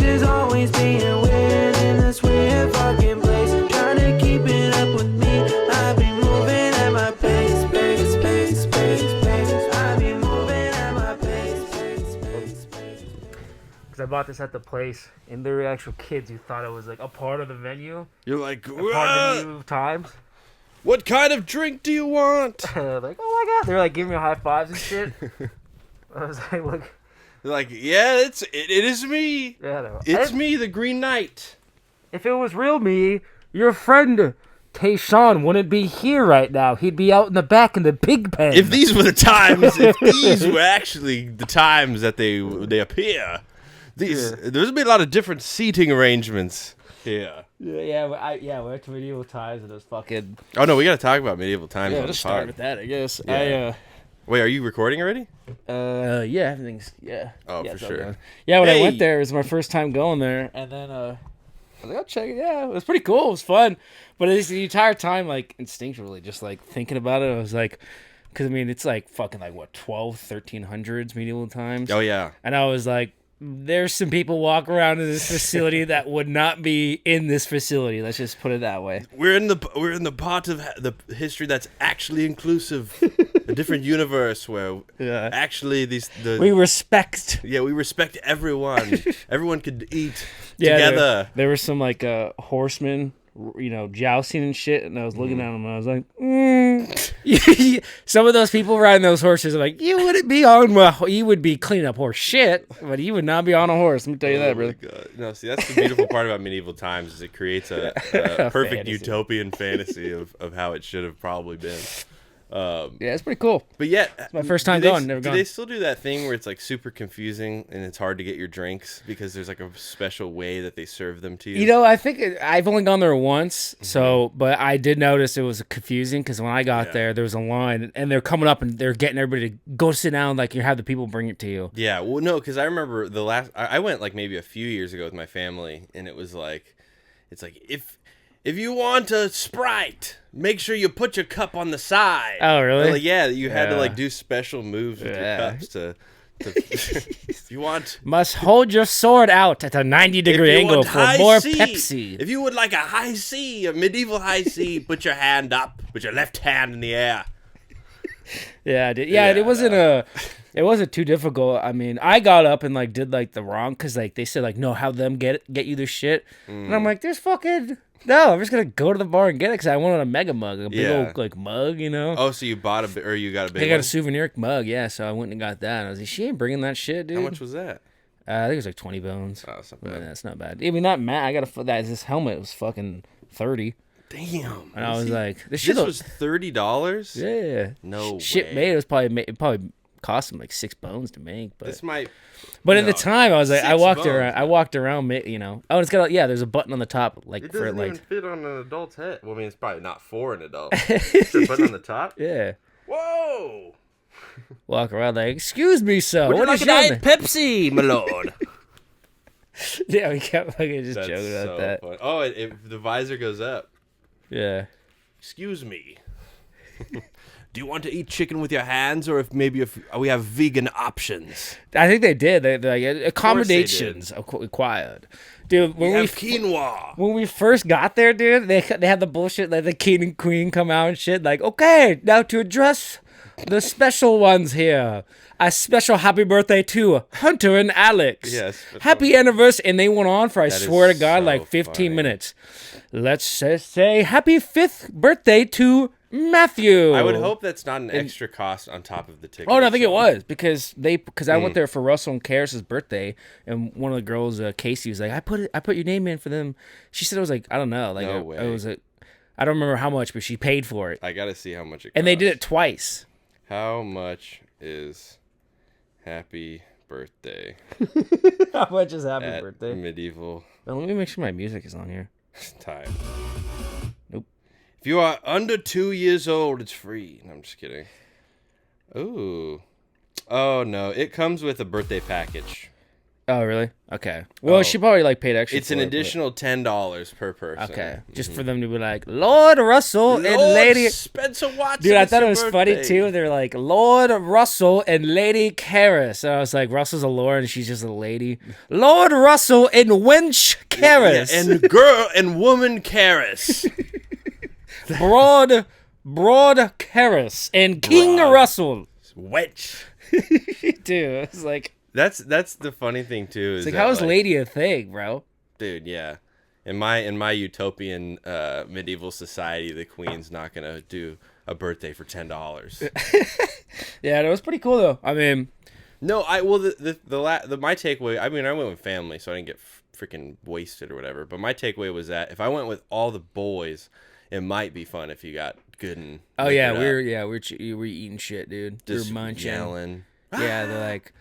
is always being weird in this weird fucking place. Trying to keep it up with me. I be moving at my pace, pace, pace, pace, pace. I be moving at my pace, pace, pace, pace. Because I bought this at the place, and there were actual kids who thought it was like a part of the venue. You're like, A part of the Medieval Times. what kind of drink do you want? Like, oh my god. They're like giving me high fives and shit. I was like, look. They're like, yeah, it is me. Yeah, no. It's me, the Green Knight. If it was real me, your friend Tayshawn wouldn't be here right now. He'd be out in the back in the pig pen. If these were the times, if these were actually the times that they appear, there's be a lot of different seating arrangements here. Yeah, we went to Medieval Times and it was fucking... Oh, no, we got to talk about Medieval Times. Yeah, on let's the start pod. with that, I guess. Yeah. Wait, are you recording already? Yeah, everything's... Yeah. Oh, yeah, for it's all sure. done. Yeah, when I Hey! went there, it was my first time going there. And then, I was like, I'll check it. Yeah, it was pretty cool. It was fun. But it's the entire time, like, instinctually, just, like, thinking about it, I was like... Because, I mean, it's, like, fucking, like, what, 1300s Medieval Times? Oh, yeah. And I was like... There's some people walk around in this facility that would not be in this facility. Let's just put it that way. We're in the part of the history that's actually inclusive, a different universe where actually we respect. Yeah, we respect everyone. Everyone could eat Yeah, together. There were some like horsemen, you know, jousting and shit, and I was looking at them and I was like, some of those people riding those horses are like, you wouldn't be on you would be cleaning up horse shit, but you would not be on a horse. Let me tell you that, brother. God. No, see, that's the beautiful part about Medieval Times is it creates a perfect Fantasy. utopian fantasy of how it should have probably been. Yeah, it's pretty cool. But yet, It's my first time do they- going. Never do gone. they still do that thing where it's like super confusing and it's hard to get your drinks because there's like a special way that they serve them to you? You know, I think I've only gone there once, so but I did notice it was confusing because when I got there was a line and they're coming up and they're getting everybody to go sit down, like you have the people bring it to you. Yeah, well, no, because I remember the last I went like maybe a few years ago with my family, and it was like, it's like if you want a Sprite, make sure you put your cup on the side. Oh, really? They're like, yeah, you had to Yeah. like do special moves with your cups to if you want. Must hold your sword out at a 90-degree If you angle want for high more C, Pepsi. If you would like a high C, a medieval high C, put your hand up, put your left hand in the air. Yeah, I did. Yeah, it wasn't too difficult. I mean, I got up and like did like the wrong because like they said like no, have them get you the shit, and I'm like, there's fucking no. I'm just gonna go to the bar and get it because I wanted a mega mug, a big old like mug, you know. Oh, so you bought or you got a big I got one? a souvenir mug, yeah. So I went and got that. And I was like, she ain't bringing that shit, dude. How much was that? I think it was like 20 bones. Oh, that's not bad. That's not bad. I mean, not mad. I got this helmet was fucking 30. Damn. And I was like, this shit was $30? Yeah. No shit way. made it probably cost him like 6 bones to make, but This might. But at the time I was like 6 I walked bones. around, you know. Oh, it's got there's a button on the top like It for doesn't like even fit on an adult's head. Well, I mean, it's probably not for an adult. Is there a button on the top? yeah. Whoa! Walk around like, excuse me, sir. Would you What like is a your Diet Pepsi, my lord? Yeah, we kept fucking just That's joking about so that. funny. Oh, the visor goes up. Yeah. Excuse me. Do you want to eat chicken with your hands, or if we have vegan options? I think they did. They like they accommodations required. Dude, We have quinoa. when we first got there, dude, they had the bullshit like the king and queen come out and shit. Like, okay, now to address the special ones here. A special happy birthday to Hunter and Alex. Yes. Happy anniversary. And they went on for, I That swear to is God, so like 15 funny. minutes. Let's just say happy 5th birthday to Matthew. I would hope that's not an extra cost on top of the ticket. Oh, no, I think it itself. was because I went there for Russell and Karis' birthday, and one of the girls, Casey, was like, I put your name in for them. She said it was like, I don't know, like No it way. was I don't remember how much, but she paid for it, I gotta see how much it costs. and they did it twice. How much is happy birthday How much is happy at birthday? medieval Well, let me make sure my music is on here. time? Nope. If you are under 2 years old, it's free. No, I'm just kidding. Ooh. Oh, no. It comes with a birthday package. Oh, really? Okay. Well, Oh. she probably like paid extra. It's for an it, but- additional $10 per person. Okay, just for them to be like Lord Russell and Lord Lady. Spencer Watson. Dude, I it's thought it your was funny birthday. too. They're like Lord Russell and Lady Karis. And I was like, Russell's a lord and she's just a lady. Lord Russell and Wench Karis. Yeah, and girl and woman Karis. Broad Karis and King Broad. Russell. Wench. Dude, it's like, That's the funny thing too. Is it's like that, how is lady a thing, bro? dude? Yeah, in my utopian medieval society, the queen's not gonna do a birthday for $10. Yeah, it was pretty cool though. I mean, No, my takeaway. I mean, I went with family, so I didn't get freaking wasted or whatever. But my takeaway was that if I went with all the boys, it might be fun if you got good and. oh yeah, liquored we were eating shit, dude. up, We were just munching. yelling. Yeah, they're like,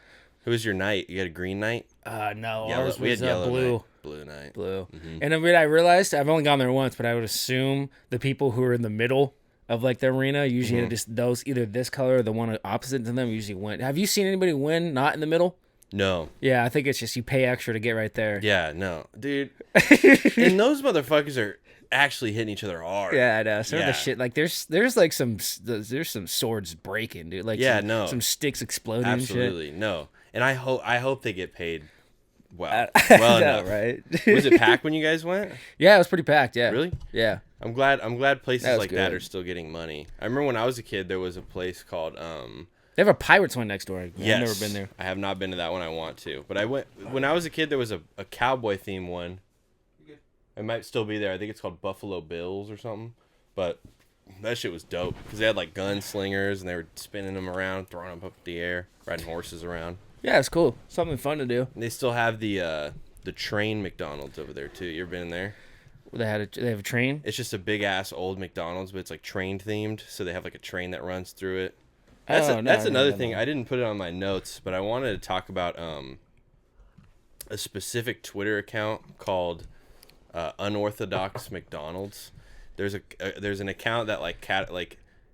Who was your night? You got a green night? no, Yellow. ours We was had yellow blue. night. Blue night. Blue. Mm-hmm. And then I realized I've only gone there once, but I would assume the people who are in the middle of like the arena usually Mm-hmm. just those either this color or the one opposite to them usually win. Have you seen anybody win not in the middle? No. Yeah, I think it's just you pay extra to get right there. Yeah, no, dude. And those motherfuckers are actually hitting each other hard. Yeah, I know. Some of the Yeah. shit like there's like some swords breaking, dude. Like Yeah, some, no. some sticks exploding. And shit. Absolutely no. And I hope they get paid well I know, enough. right? Was it packed when you guys went? Yeah, it was pretty packed. Yeah. Really? Yeah. I'm glad places That was like that good. are still getting money. I remember when I was a kid, there was a place called They have a Pirates one next door. Yes. I've never been there. I have not been to that one. I want to, but I went when I was a kid. There was a cowboy theme one. It might still be there. I think it's called Buffalo Bills or something. But that shit was dope because they had like gunslingers and they were spinning them around, throwing them up in the air, riding horses around. Yeah, it's cool. Something fun to do. And they still have the train McDonald's over there too. You ever been in there? They have a train. It's just a big ass old McDonald's, but it's like train themed. So they have like a train that runs through it. That's Oh, no, that's I another didn't know thing. that. I didn't put it on my notes, but I wanted to talk about a specific Twitter account called Unorthodox McDonald's. There's an account that like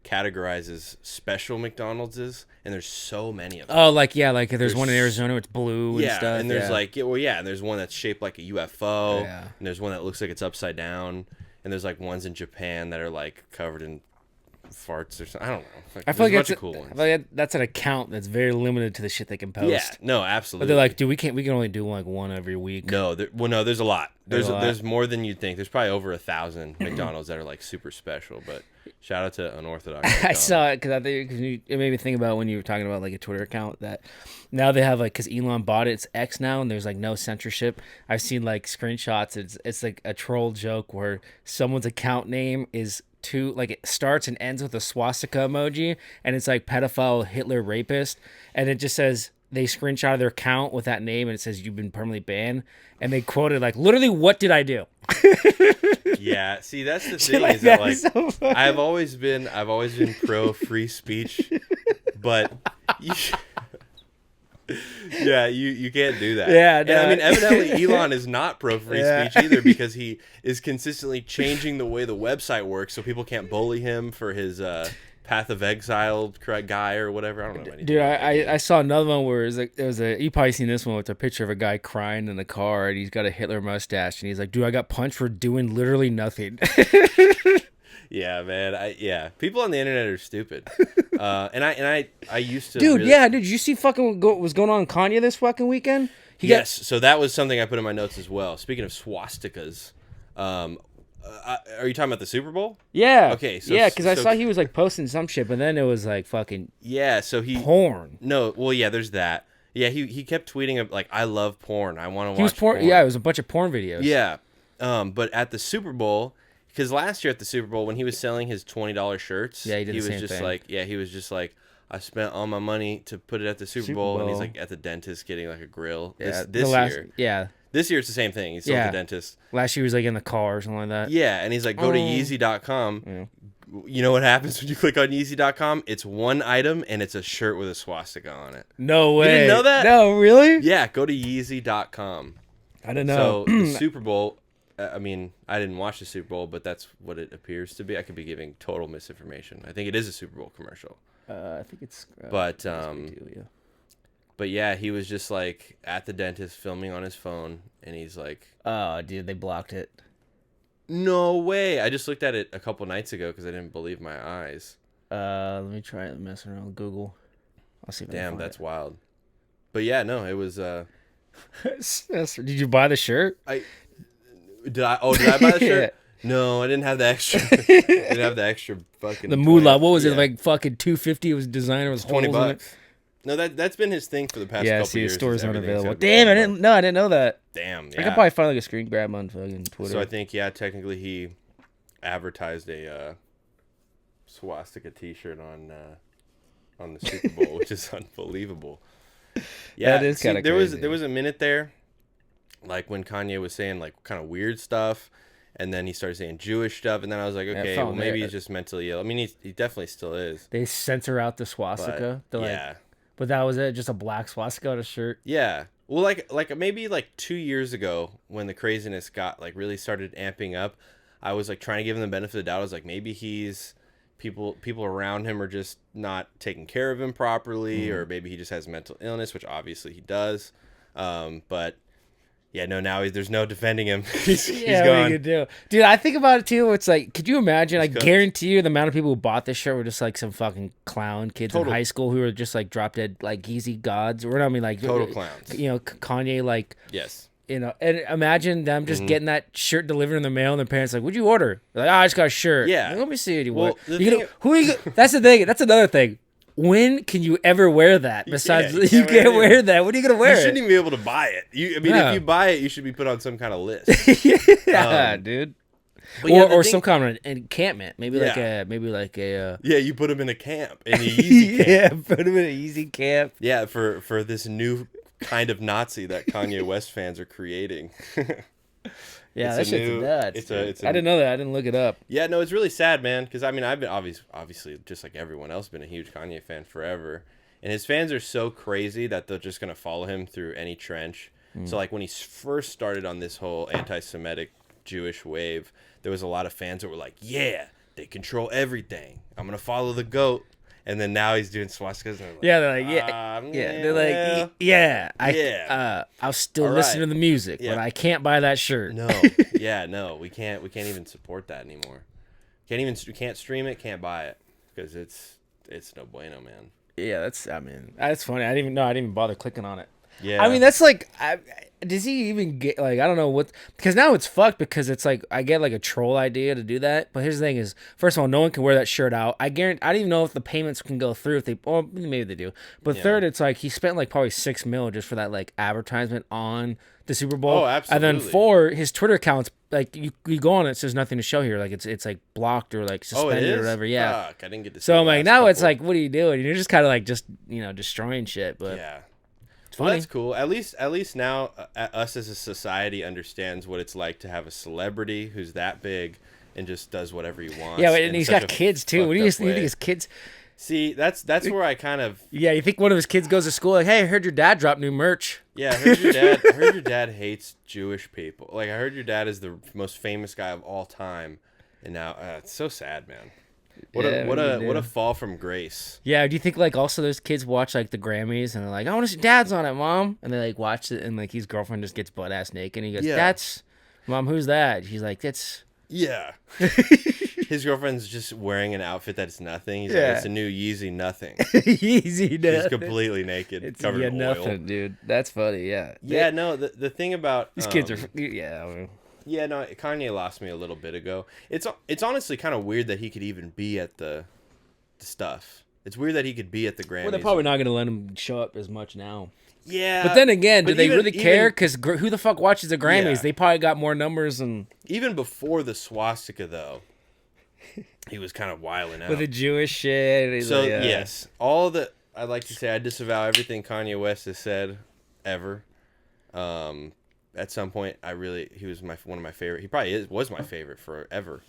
categorizes special McDonald's, and there's so many of them. Oh, like there's one in Arizona. It's blue and Yeah, stuff. and there's yeah. and there's one that's shaped like a UFO, Yeah. and there's one that looks like it's upside down, and there's like ones in Japan that are like covered in farts or something. I don't know. I feel like there's that's a bunch of cool I ones. feel like that's an account that's very limited to the shit they can post. Yeah, no, But absolutely. they're like, dude, we can only do like one every week. no, no, there's a lot. There's a lot. There's more than you'd think. There's probably over 1,000 McDonald's that are like super special. But shout out to Unorthodox. I McDonald's. saw it because it made me think about when you were talking about like a Twitter account that now they have like because Elon bought it, it's X now, and there's like no censorship. I've seen like screenshots. It's like a troll joke where someone's account name is it starts and ends with a swastika emoji, and it's like pedophile Hitler rapist, and it just says they screenshot their account with that name, and it says you've been permanently banned, and they quoted like literally, what did I do? Yeah, see, that's the Shit thing like is that that like is so funny. I've always been pro free speech, but you, yeah, you can't do that. Yeah, and I no. mean, evidently Elon is not pro free Yeah. speech either because he is consistently changing the way the website works so people can't bully him for his Path of Exile guy or whatever. I don't know anything. Dude, about that I game. saw another one where you probably seen this one with a picture of a guy crying in the car and he's got a Hitler mustache and he's like, dude, I got punched for doing literally nothing. Yeah, man. People on the internet are stupid. And I used to. Dude, really- yeah, did you see fucking what was going on in Kanye this fucking weekend? Yes, so that was something I put in my notes as well. Speaking of swastikas, are you talking about the Super Bowl? Yeah. Okay, so- yeah, because I so- saw he was like posting some shit, but then it was like fucking Yeah, so he porn. no, well, yeah, there's that. Yeah, he kept tweeting like, "I love porn. I want to watch." He was porn. Yeah, it was a bunch of porn videos. Yeah, but at the Super Bowl, because last year at the Super Bowl when he was selling his $20 shirts, Yeah, he did the was same just thing. like, he was just like, I spent all my money to put it at the Super Bowl, and he's Bowl. like at the dentist getting like a grill. Yeah, This year, Yeah. this year it's the same thing. He's still at Yeah. the dentist. Last year he was like in the car or something like that. Yeah, and he's like, go to Yeezy.com. Yeah. You know what happens when you click on Yeezy.com? It's one item, and it's a shirt with a swastika on it. No way. didn't know that? No, really? Yeah, go to Yeezy.com. I didn't know. So the Super Bowl, I mean, I didn't watch the Super Bowl, but that's what it appears to be. I could be giving total misinformation. I think it is a Super Bowl commercial. I think it's. But But yeah, he was just like at the dentist filming on his phone, and he's like, Oh, dude, they blocked it. "No way!" I just looked at it a couple nights ago because I didn't believe my eyes. Let me try messing around with Google. I'll see if I can Damn, find that's wild. But yeah, no, it was. Did you buy the shirt? Did I buy the shirt? No, I didn't have the extra. Didn't have the extra fucking. The moolah. What was yeah, it like? Fucking $250. It was designer. It was $20. holes in it. No, that's been his thing for the past Yeah, couple see, years. the stores is aren't everything's available. gotta be Damn, I $20. didn't know that. Damn, yeah. I could probably find like a screen grab on fucking Twitter. So I think technically he advertised a swastika T-shirt on the Super Bowl, which is unbelievable. Yeah, That is kinda there crazy. was a minute there, like when Kanye was saying like kind of weird stuff, and then he started saying Jewish stuff, and then I was like, okay, felt well maybe weird. he's just mentally ill. I mean, he definitely still is. They censor out the swastika. But, They're yeah, like, but that was it. Just a black swastika on a shirt. yeah. Well, like maybe like 2 years ago when the craziness got like really started amping up, I was like trying to give him the benefit of the doubt. I was like, maybe he's people around him are just not taking care of him properly, or maybe he just has mental illness, which obviously he does. But yeah, no, now there's no defending him. he's Yeah, what are you gone. gonna do? Dude, I think about it too. It's like, could you imagine? I cooked. guarantee you the amount of people who bought this shirt were just like some fucking clown kids Total. in high school who were just like drop dead like easy gods. Or I mean like Total clowns. You know, Kanye like, Yes. you know, and imagine them Mm-hmm. just getting that shirt delivered in the mail and their parents like, what'd you order? They're like, oh, I just got a shirt. Yeah. Like, let me see it. You Well, want. the You thing- gonna, who are you? That's the thing. That's another thing. When can you ever wear that? Besides, you you can't can't, wear it. wear that. When are you gonna wear You it? shouldn't even be able to buy it. I mean, Yeah. if you buy it, you should be put on some kind of list. Yeah, dude. But yeah, the Or thing- some kind of encampment. Maybe like Yeah. a. Yeah, you put him in a camp, in a easy camp. Yeah, put him in an easy camp. Yeah, for this new kind of Nazi that Kanye West fans are creating. Yeah, It's that a shit's new- nuts. it's a- dude. it's a- I didn't know that. I didn't look it up. Yeah, no, it's really sad, man. Because I mean, I've been obviously just like everyone else, been a huge Kanye fan forever, and his fans are so crazy that they're just gonna follow him through any trench. So like when he first started on this whole anti-Semitic Jewish wave, there was a lot of fans that were like, "Yeah, they control everything. I'm gonna follow the goat." And then now he's doing swastikas. And they're like, Yeah, they're like, yeah. They're like, well, yeah. yeah. I'll still All listen right. to the music, Yeah. but I can't buy that shirt. No, no, we can't even support that anymore. We can't stream it, can't buy it because it's no bueno, man. Yeah, that's funny. I didn't even bother clicking on it. Yeah, I mean, that's like, does he even get like, I don't know what, because now it's fucked because it's like I get like a troll idea to do that. But here's the thing: is first of all, no one can wear that shirt out. I guarantee. I don't even know if the payments can go through if they, or maybe they do. But Yeah. third, it's like he spent like probably $6 million just for that like advertisement on the Super Bowl. Oh, And then absolutely. four, his Twitter accounts like you go on it, says nothing to show here. Like it's like blocked or like oh, it suspended is? or whatever. Yeah. Fuck, I didn't get to. See So the I'm like, last now it's couple. like, what are you doing? You're just kind of like just destroying shit. But yeah. it's Well, funny. that's cool. At least now, us as a society understands what it's like to have a celebrity who's that big and just does whatever he wants. Yeah, in and he's such got a kids too. What do fucked you up think way. his kids? See, that's where I kind of Yeah, you think one of his kids goes to school like, hey, I heard your dad dropped new merch. yeah. I heard your dad. I heard your dad hates Jewish people. Like I heard your dad is the most famous guy of all time, and now it's so sad, man. What Yeah, a what what do a you what do? a fall from grace. Yeah, do you think like also those kids watch like the Grammys and they're like, I want to see dad's on it, mom, and they like watch it and like his girlfriend just gets butt ass naked and he goes, Yeah. that's mom, who's that? She's like, that's Yeah. His girlfriend's just wearing an outfit that's nothing. He's Yeah. like, it's a new Yeezy nothing. easy. She's Nothing. completely naked, It's covered yeah, in oil. nothing, dude. That's funny. Yeah. Yeah, no, the thing about These kids are yeah. I mean, yeah, no, Kanye lost me a little bit ago. It's honestly kind of weird that he could even be at the stuff. It's weird that he could be at the Grammys. well, they're probably not gonna let him show up as much now. Yeah, But then again, do but they even- really care? even- Because who the fuck watches the Grammys? Yeah. They probably got more numbers and Even before the swastika, though, he was kind of wilding out. with the Jewish shit. He's So like, yes, all of the I'd like to say I disavow everything Kanye West has said ever. At some point, he was one of my favorite. He probably was my favorite forever.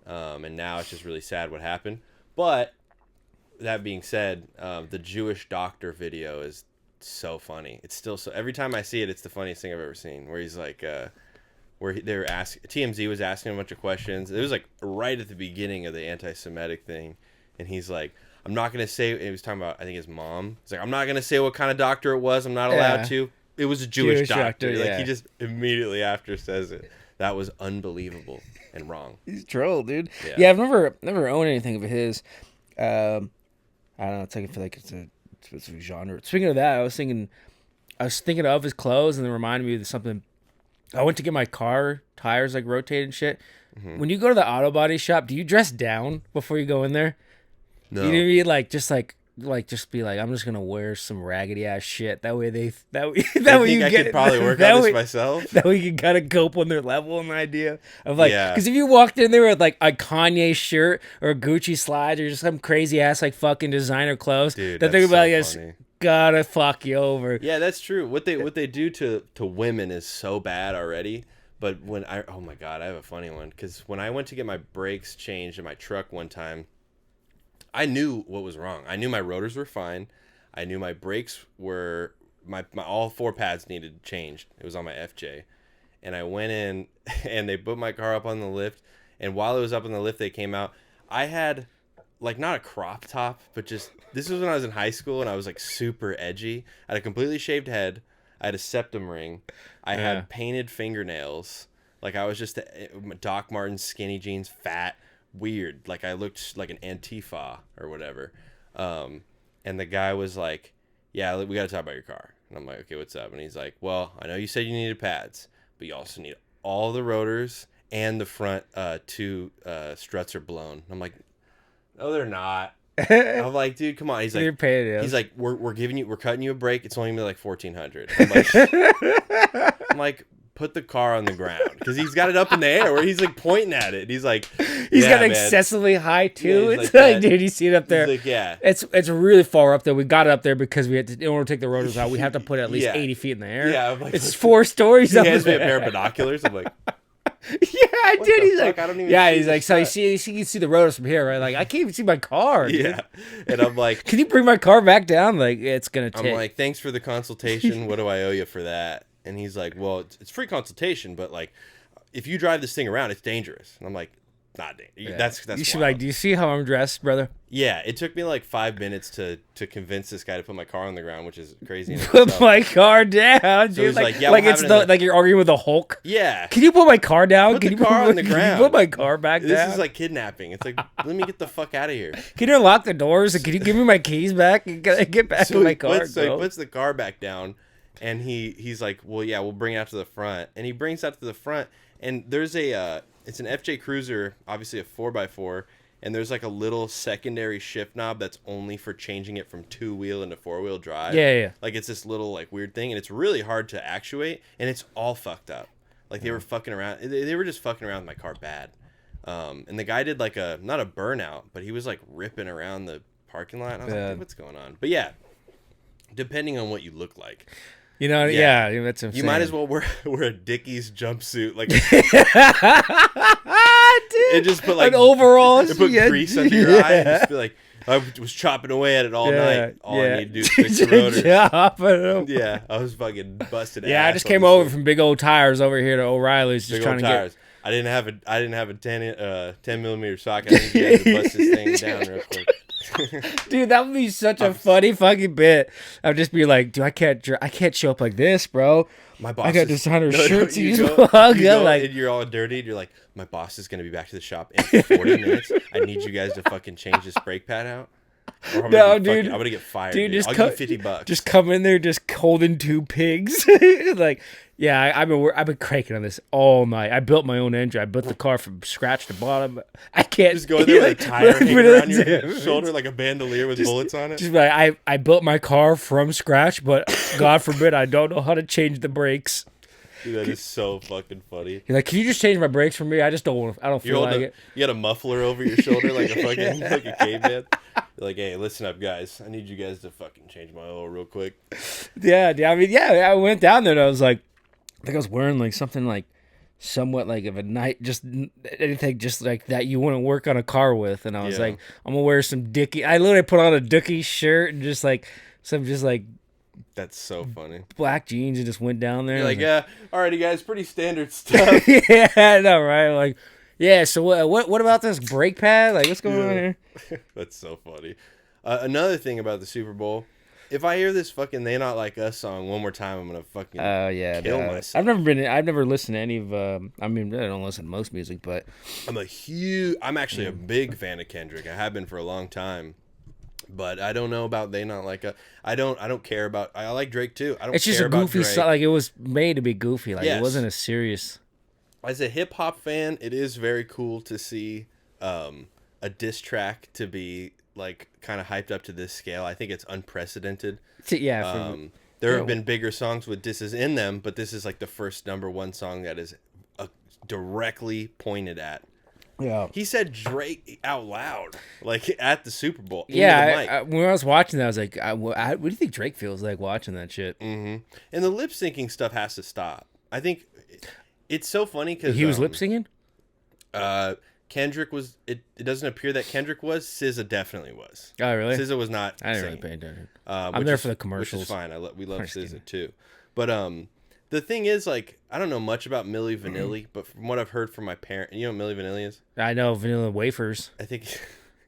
And now it's just really sad what happened. But that being said, the Jewish doctor video is so funny. It's still so. Every time I see it, it's the funniest thing I've ever seen. Where he's like, they were asking TMZ was asking him a bunch of questions. It was like right at the beginning of the anti-Semitic thing, and he's like, I'm not gonna say. He was talking about, I think, his mom. He's like, I'm not gonna say what kind of doctor it was. I'm not allowed to. It was a Jewish doctor. Like yeah. he just immediately after says it. That was unbelievable and wrong. He's troll, dude. Yeah, I've never owned anything of his. I don't know. It's like I feel like it's a specific genre. Speaking of that, I was thinking of his clothes, and it reminded me of something. I went to get my car tires like rotated and shit. Mm-hmm. When you go to the auto body shop, do you dress down before you go in there? No. You know what I mean? Like just be like, I'm just gonna wear some raggedy ass shit. That way you could probably work on this myself. That way you can kind of cope on their level and the idea of like, because if you walked in there with like a Kanye shirt or a Gucci slides or just some crazy ass like fucking designer clothes, dude, that they're about just gotta fuck you over. Yeah, that's true. What they do to women is so bad already. But oh my god, I have a funny one, because when I went to get my brakes changed in my truck one time, I knew what was wrong. I knew my rotors were fine. I knew my brakes were my all 4 pads needed changed. It was on my FJ, and I went in and they put my car up on the lift. And while it was up on the lift, they came out. I had like not a crop top, but just this was when I was in high school and I was like super edgy. I had a completely shaved head. I had a septum ring. I had painted fingernails. Like I was just a Doc Martens, skinny jeans, fat. Weird, like I looked like an Antifa or whatever, and the guy was like, yeah, we gotta talk about your car. And I'm like, okay, what's up? And he's like, well, I know you said you needed pads, but you also need all the rotors and the front 2 struts are blown. I'm like, no, they're not. I'm like, dude, come on. He's like, you're paying it. He's like, we're cutting you a break. It's only gonna be like $1,400. I'm like, put the car on the ground, because he's got it up in the air where he's like pointing at it. He's like, he's got excessively high too. Yeah, it's like dude, you see it up there. He's like, yeah, it's really far up there. We got it up there because we had to, in order to take the rotors out, we have to put it at least 80 feet in the air. Yeah, I'm like, it's 4 stories up there. He has me a pair of binoculars. I'm like, yeah, I did. He's like, I don't even yeah, he's like, so you can see the rotors from here, right? Like, I can't even see my car. Dude. Yeah, and I'm like, can you bring my car back down? Like, it's gonna take. I'm like, thanks for the consultation. What do I owe you for that? And he's like, well, it's free consultation, but like, if you drive this thing around, it's dangerous. And I'm like, not dangerous. Yeah. That's you should wild. like, do you see how I'm dressed, brother? Yeah, it took me like 5 minutes to convince this guy to put my car on the ground, which is crazy. Put my car down, dude. So he's like, yeah, like it's like you're arguing with the Hulk. Yeah. Can you put my car down? Put the car on the ground. Can you put my car back down? This is like kidnapping. It's like, let me get the fuck out of here. Can you unlock the doors? And can you give me my keys back? And get back in my car. So he puts the car back down, and he's like, well, yeah, we'll bring it out to the front. And he brings it out to the front, and there's it's an FJ Cruiser, obviously a 4x4, and there's like a little secondary shift knob that's only for changing it from 2-wheel into 4-wheel drive. Yeah. Like it's this little like weird thing, and it's really hard to actuate, and it's all fucked up. Like they were fucking around. They were just fucking around with my car bad. And the guy did like not a burnout, but he was like ripping around the parking lot. And I was like, what's going on? But yeah, depending on what you look like. You know, yeah, that's what I'm you saying. might as well wear a Dickies jumpsuit, like and just put like overalls, put grease under your eye, and just be like, I was chopping away at it all night. All I need to do is fix the rotors. Yeah, I was fucking busted. Yeah, I just came over from Big Old Tires over here to O'Reilly's, just trying to get. I didn't have a 10 millimeter socket. I need you guys to bust this thing down real quick. Dude, that would be such a funny fucking bit. I'd just be like, dude, I can't show up like this, bro. My boss. I got this 100 shirts. You go, like, and you're all dirty. And you're like, my boss is gonna be back to the shop in 40 minutes. I need you guys to fucking change this brake pad out. Or I'm gonna get fired. Dude, I'll give you $50. Just come in there, just holding 2 pigs. Like, yeah, I've been cranking on this all night. I built my own engine. I built the car from scratch to bottom. I can't just go in there with a tire hanging around your shoulder like a bandolier with bullets on it. Just like I built my car from scratch, but God forbid I don't know how to change the brakes. Dude, that is so fucking funny. You're like, can you just change my brakes for me? I just don't. I don't feel like it. You got a muffler over your shoulder like a fucking like a caveman. You're like, hey, listen up, guys. I need you guys to fucking change my oil real quick. Yeah. I mean, yeah. I went down there and I was like, I think I was wearing like something like somewhat like of a night, just anything just like that you wouldn't work on a car with. And I was like, I'm gonna wear some Dickie. I literally put on a Dickie shirt and just like some just like. That's so funny. Black jeans and just went down there. You're like, yeah, alrighty, guys, pretty standard stuff. Yeah, I know, right? Like, yeah. So what about this brake pad? Like, what's going on here? That's so funny. Another thing about the Super Bowl, if I hear this fucking "They Not Like Us" song one more time, I'm gonna fucking kill myself. I've never listened to any of. I mean, I don't listen to most music, but I'm actually a big fan of Kendrick. I have been for a long time. But I don't know about "They Not Like Us." I don't care about. I like Drake too. I don't. it's just care a about goofy Drake. song. Like it was made to be goofy. Like Yes. it wasn't a serious. As a hip hop fan, it is very cool to see a diss track to be like kind of hyped up to this scale. I think it's unprecedented. Yeah. There have been bigger songs with disses in them, but this is like the first #1 song that is directly pointed at. Yeah. He said Drake out loud, like at the Super Bowl. Yeah. When I was watching that, I was like, what do you think Drake feels like watching that shit? And the lip syncing stuff has to stop. I think it's so funny because He was lip syncing. Kendrick was. It doesn't appear that Kendrick was. SZA definitely was. Oh, really? SZA was not. I didn't really singing. pay attention. I'm there for the commercials. Which is fine. We love Just SZA kidding. too. But the thing is, like, I don't know much about Milli Vanilli, but from what I've heard from my parent, you know what Milli Vanilli is? I know vanilla wafers. I think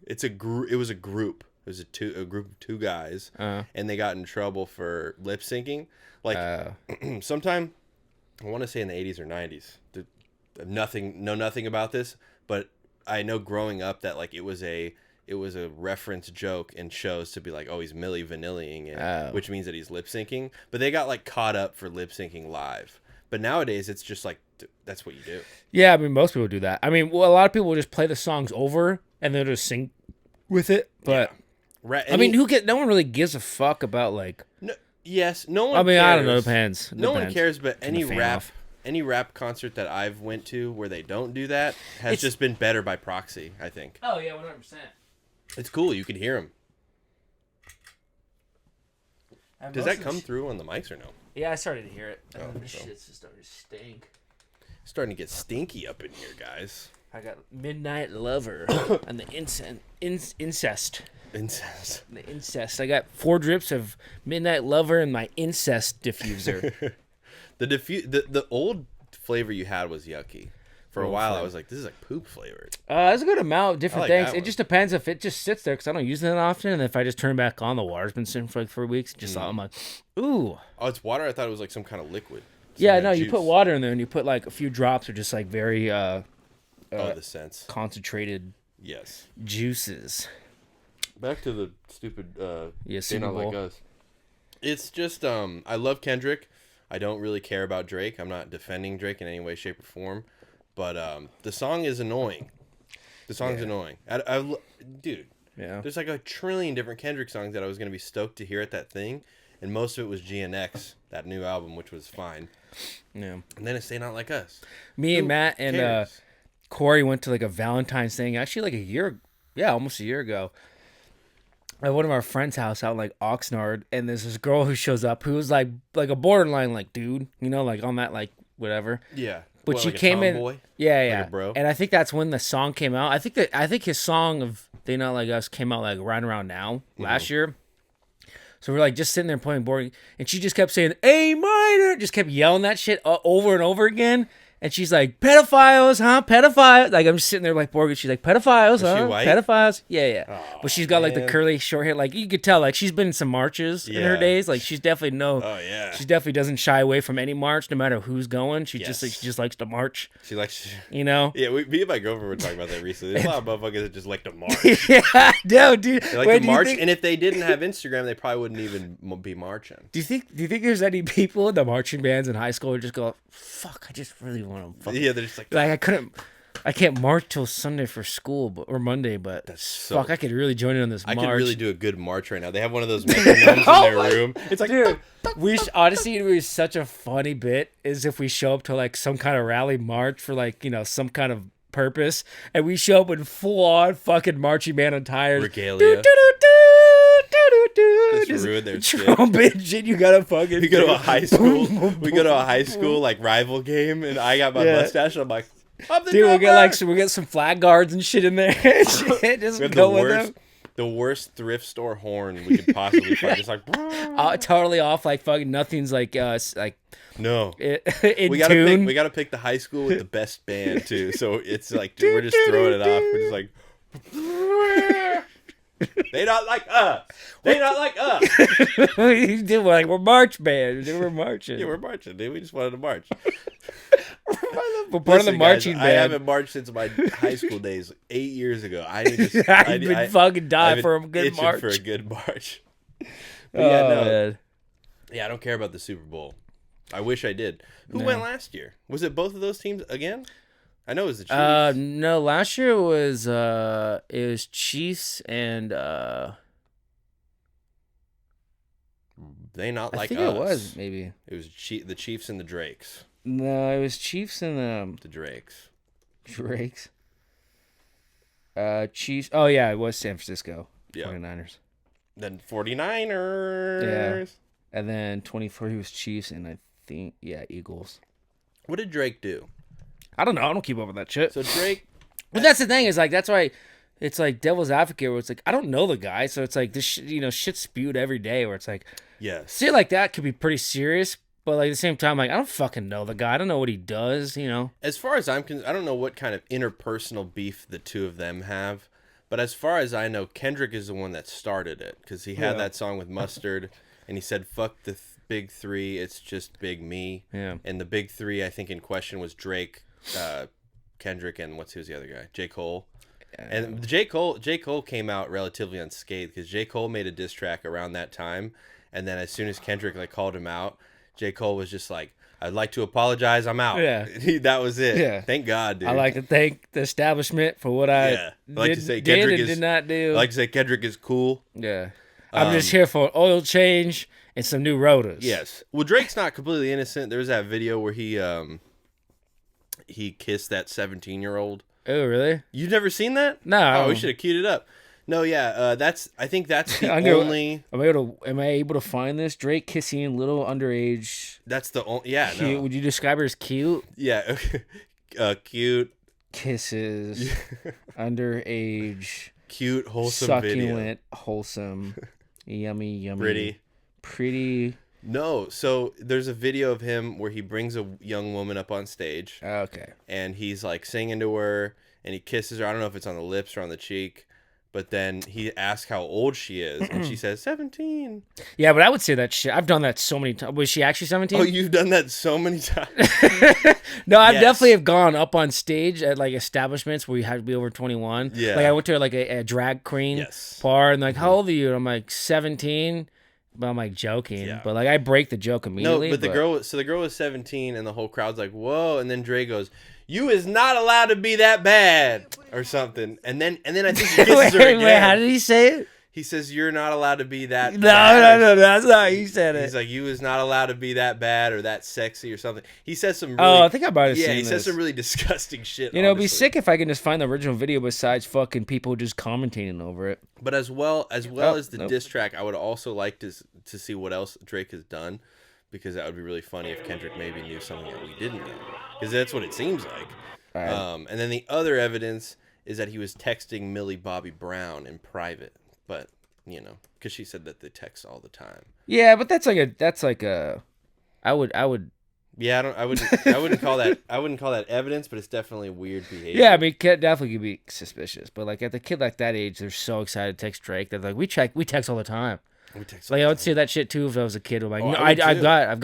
it's a group. It was a group. It was a group of two guys, and they got in trouble for lip syncing. Like, sometime I want to say in the 80s or 90s. Know nothing about this, but I know growing up that like it was a reference joke in shows to be like, oh, he's Milli Vanilliing it, which means that he's lip syncing. But they got like caught up for lip syncing live. But nowadays it's just like that's what you do. Yeah, I mean most people do that. I mean, well, a lot of people will just play the songs over and they'll just sing with it. But I mean, no one really gives a fuck about like. No, yes, no one. I mean, cares. I don't know. Depends. No one cares, but Turn the fan off. any rap concert that I've went to where they don't do that has just been better by proxy. I think. Oh yeah, 100%. It's cool. You can hear them. Does that come through on the mics or no? Yeah, I started to hear it. Oh, This so. shit's just starting to stink. Starting to get stinky up in here, guys. I got Midnight Lover and the incest. Incest. The incest. I got 4 drips of Midnight Lover and my incest diffuser. The old flavor you had was yucky. For a while, I was like, this is like poop flavored. There's a good amount of different like things. that It one. just depends if it just sits there because I don't use it that often. And if I just turn it back on, the water's been sitting for like 3 weeks. I'm like, ooh. Oh, it's water? I thought it was like some kind of liquid. Yeah, kind no, of you juice. put water in there and you put like a few drops of just like very the sense. concentrated Yes. juices. Back to the stupid Yeah, They Super Not Like Bowl. Us. It's just I love Kendrick. I don't really care about Drake. I'm not defending Drake in any way, shape, or form. But the song is annoying. The song's annoying. Dude, Yeah. there's like a trillion different Kendrick songs that I was going to be stoked to hear at that thing. And most of it was GNX, that new album, which was fine. Yeah. And then it's They Not Like Us. Me and Who Matt and cares? Corey went to like a Valentine's thing. Actually, like almost a year ago. At one of our friends' house out in like Oxnard, and there's this girl who shows up who was like a borderline like dude, you know, like on that like whatever. Yeah. But What, she like a came in. tomboy? Yeah, Like yeah. a bro? And I think that's when the song came out. I think his song of They Not Like Us came out like right around now last year. So we're like just sitting there playing board, and she just kept saying A minor, just kept yelling that shit over and over again. And she's like, pedophiles, huh? Pedophiles. Like, I'm just sitting there like bored. She's like, pedophiles, Was she huh? white? Pedophiles. Yeah, yeah. Oh, but she's got like the man. curly short hair. Like, you could tell, like, she's been in some marches in her Yeah. days. Like, she's definitely Oh, yeah. she definitely doesn't shy away from any march, no matter who's going. She Yes. just likes to march, She likes... you know? Yeah, me and my girlfriend were talking about that recently. There's a lot of motherfuckers that just like to march. Yeah, no, dude. They like Wait, to do you march, think- and if they didn't have Instagram, they probably wouldn't even be marching. Do you think there's any people in the marching bands in high school who just go, fuck, I just really want to fucking... Yeah, they're just like... I can't march till Sunday for school, or Monday, but That's so... fuck, I could really join in on this I march. could really do a good march right now. They have one of those metronomes in their room. It's like... Dude, honestly, it would be such a funny bit is if we show up to like some kind of rally march for like, you know, some kind of purpose, and we show up in full on fucking marching band attire. Regalia. Just Just ruin their shit. trumpet and shit. You gotta fucking. We go to a high school. We go to a high school like rival game, and I got my Yeah. mustache. And I'm like, I'm the Dude, we'll get drummer! we'll get some flag guards and shit in there. Shit, just We have go with them. the worst thrift store horn we could possibly find. Just like, Totally off, like fucking nothing's like no. in We gotta tune. pick the high school with the best band too. So it's like we're just throwing it off. We're just like, They not like us. They not like us. You did like we're march band. We're marching. Yeah, we're marching, dude. We just wanted to march. We're part of the marching guys, band. I haven't marched since my high school days, 8 years ago. I need to. I've been fucking dying for a good itching march. for a good march. But Man. yeah, I don't care about the Super Bowl. I wish I did. Who went last year? Was it both of those teams again? I know it was the Chiefs. No, last year it was Chiefs and They not like I think us. it was maybe. It was the Chiefs and the Drakes. No, it was Chiefs and The Drakes. Drakes. Chiefs. Oh yeah, it was San Francisco. Yeah. 49ers. Then 49ers. Yeah. And then 24 was Chiefs and I think Eagles. What did Drake do? I don't know. I don't keep up with that shit. So Drake. But that's the thing is like that's why it's like devil's advocate where it's like I don't know the guy, so it's like this shit spewed every day where it's like Yes. shit like that could be pretty serious, but like at the same time like I don't fucking know the guy. I don't know what he does, you know. As far as I'm concerned, I don't know what kind of interpersonal beef the two of them have, but as far as I know, Kendrick is the one that started it because he had that song with Mustard, and he said, "Fuck the big three, it's just Big Me." Yeah. And the big three, I think, in question was Drake, Kendrick, and who's the other guy? J. Cole. And J. Cole came out relatively unscathed because J. Cole made a diss track around that time, and then as soon as Kendrick like called him out, J. Cole was just like, "I'd like to apologize. I'm out." Yeah. That was it. Yeah. Thank God, dude. I like to thank the establishment for what I did not do. I like to say Kendrick is cool. Yeah. I'm just here for an oil change and some new rotors. Yes. Well, Drake's not completely innocent. There was that video where he kissed that 17-year-old. Oh, really? You've never seen that? No. Oh, we should have queued it up. No, yeah. I think that's the I'm gonna- only. Am I able to find this? Drake kissing little underage. That's the only. Yeah. Cute. No. Would you describe her as cute? Yeah. Cute. Kisses. Underage. Cute, wholesome succulent, video. wholesome, yummy, Pretty. No, so there's a video of him where he brings a young woman up on stage. Okay. And he's like singing to her and he kisses her. I don't know if it's on the lips or on the cheek, but then he asks how old she is and she says 17. Yeah, but I would say that shit. I've done that so many times. Was she actually 17? Oh, you've done that so many times. No, I Yes. definitely have gone up on stage at like establishments where you had to be over 21. Yeah. Like I went to like a drag queen bar and like, how old are you? And I'm like 17. But I'm like joking. Yeah. But like I break the joke immediately. No, but the girl was 17 and the whole crowd's like, whoa. And then Dre goes, "You is not allowed to be that bad," or something. And then I think he kisses her again. Wait, how did he say it? He says, "You're not allowed to be that No, bad." that's not how he said it. He's like, "You is not allowed to be that bad or that sexy or something." He says some really, Oh, I think I might have yeah, seen he this. says some really disgusting shit. You know, it'd be honestly. sick if I can just find the original video besides fucking people just commentating over it. But as well as the nope. diss track, I would also like to see what else Drake has done, because that would be really funny if Kendrick maybe knew something that we didn't know, because that's what it seems like. Right. And then the other evidence is that he was texting Millie Bobby Brown in private, but you know, because she said that they text all the time. Yeah, but that's like a. I would. Yeah, I wouldn't call that evidence, but it's definitely weird behavior. Yeah, I mean, kid definitely could be suspicious, but like at the kid like that age, they're so excited to text Drake that like we text all the time. We text Like I all would the say time. that shit too if I was a kid. I'm like, Oh, no, I would too. I've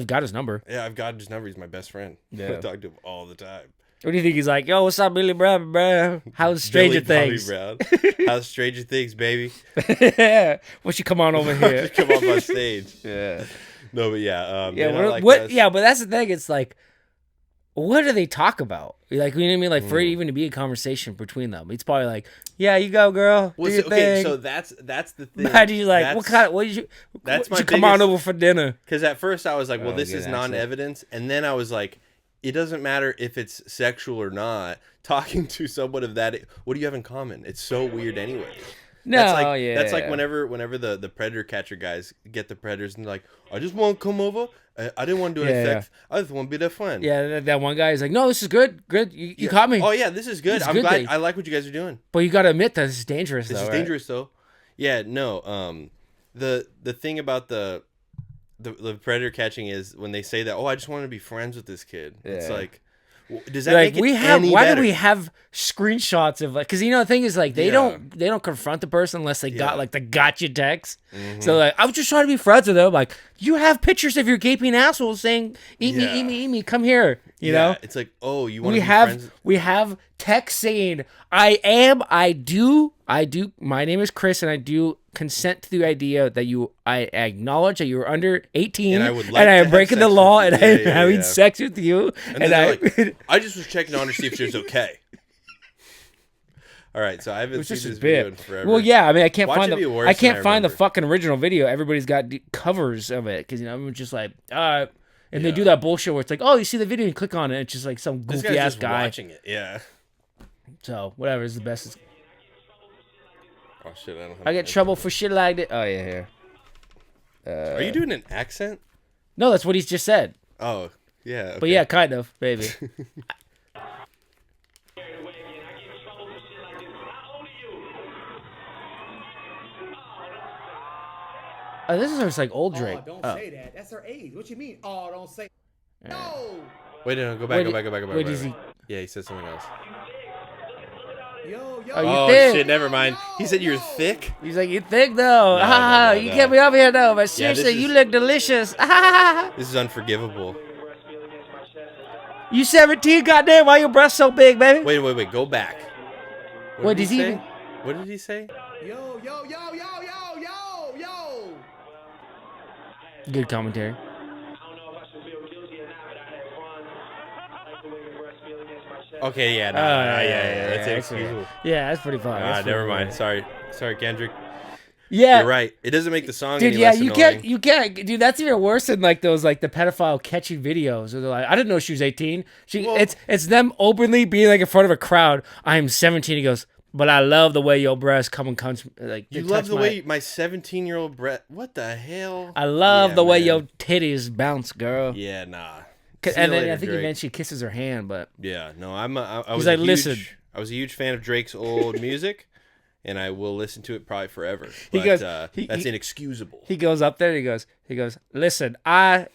got his number. Yeah, I've got his number. He's my best friend. Yeah. I talk to him all the time. What do you think he's like? Yo, what's up, Billy Brown, bro? How's Stranger Billy Things? Bobby Brown. How's Stranger Things, baby? Yeah, why you come on over here? Come off my stage. Yeah, No, but yeah. yeah. they're not like What? us. Yeah, but that's the thing. It's like, what do they talk about? Like, you know what I mean? Like, for it even to be a conversation between them, it's probably like, yeah, you go, girl. Do your Okay, thing. so that's the thing. How do you like? That's- What kind of? What did you? that's what my you come on biggest- over for dinner? Because at first I was like, well, Oh, this good is accent. non-evidence. And then I was like, it doesn't matter if it's sexual or not. Talking to someone of that, what do you have in common? It's so weird anyway. No, That's like yeah. whenever the predator catcher guys get the predators and they're like, I just want to come over. I didn't want to do Yeah, anything. I just want to be their friend. Yeah, that one guy is like, no, this is good. You caught me. Oh yeah, this is good. This is I'm good glad. thing. I like what you guys are doing. But you got to admit that this is dangerous. This though, is right? dangerous though. Yeah, no. The thing about the predator catching is when they say that, oh, I just want to be friends with this kid. It's Yeah. like, Does that Like make it we have, any why better? do we have screenshots of like? Why do we have screenshots of like? Because the thing is like they don't confront the person unless they got like the gotcha text. So like I was just trying to be friends with them. Like you have pictures of your gaping asshole saying eat me, eat me, eat me, come here. You know, it's like, oh, you want to be friends? we have text saying I do. My name is Chris, and I do consent to the idea that I acknowledge that you are under 18, And I would like and I to am have breaking the sex law, with and you. I'm Yeah, having yeah. sex with you, And then they're like, I just was checking on to see if she was okay. All right, so I haven't It's seen just a this video in bit. forever. Well, yeah, I mean, I can't Watch find it be the worse I than can't I find the remember. fucking original video. Everybody's got covers of it because everyone's just like, and they do Yeah. that bullshit where it's like, oh, you see the video and click on it, and it's just like some This goofy guy's ass just guy. watching it. Yeah. So whatever is the best. Oh shit! I don't. Have I get trouble for shit like that. Oh yeah, here. Are you doing an accent? No, that's what he's just said. Oh yeah. Okay. But yeah, kind of, maybe. Oh, this is just like old Drake. Oh, don't say that. That's her age. What you mean? Oh, don't say. No. Wait, no, go back. Wait, is he? Yeah, he said something else. Yo, yo. Oh, you Oh thick. shit! Never mind. He said you're thick. He's like, you thick though. No, You no. can't be up here though. But Yeah, this seriously, you is- look delicious. This is unforgivable. You 17, goddamn. Why your breasts so big, baby? Wait. Go back. What did did he say? even- What did he say? Yo, yo, yo, yo, yo, yo, yo. Good commentary. Okay, yeah, no, that's inexcusable. Yeah, that's pretty fun. That's Never pretty mind. funny. Sorry, Kendrick. Yeah, You're right. It doesn't make the song dude. any Yeah, less you annoying. can't, dude. That's even worse than like those like the pedophile catchy videos. Where they're like, I didn't know she was 18. It's them openly being like in front of a crowd. I'm 17. He goes, but I love the way your breasts come and comes like. You they love touch the my- way my 17-year-old Brett. What the hell? I love Yeah, the way man. your titties bounce, girl. Yeah, nah. And See you then later, I think Drake. eventually kisses her hand, but Yeah, no, I He's was like, a huge, "Listen." I was a huge fan of Drake's old music, and I will listen to it probably forever. He But, goes- that's he- inexcusable. he goes up there. And he goes. Listen,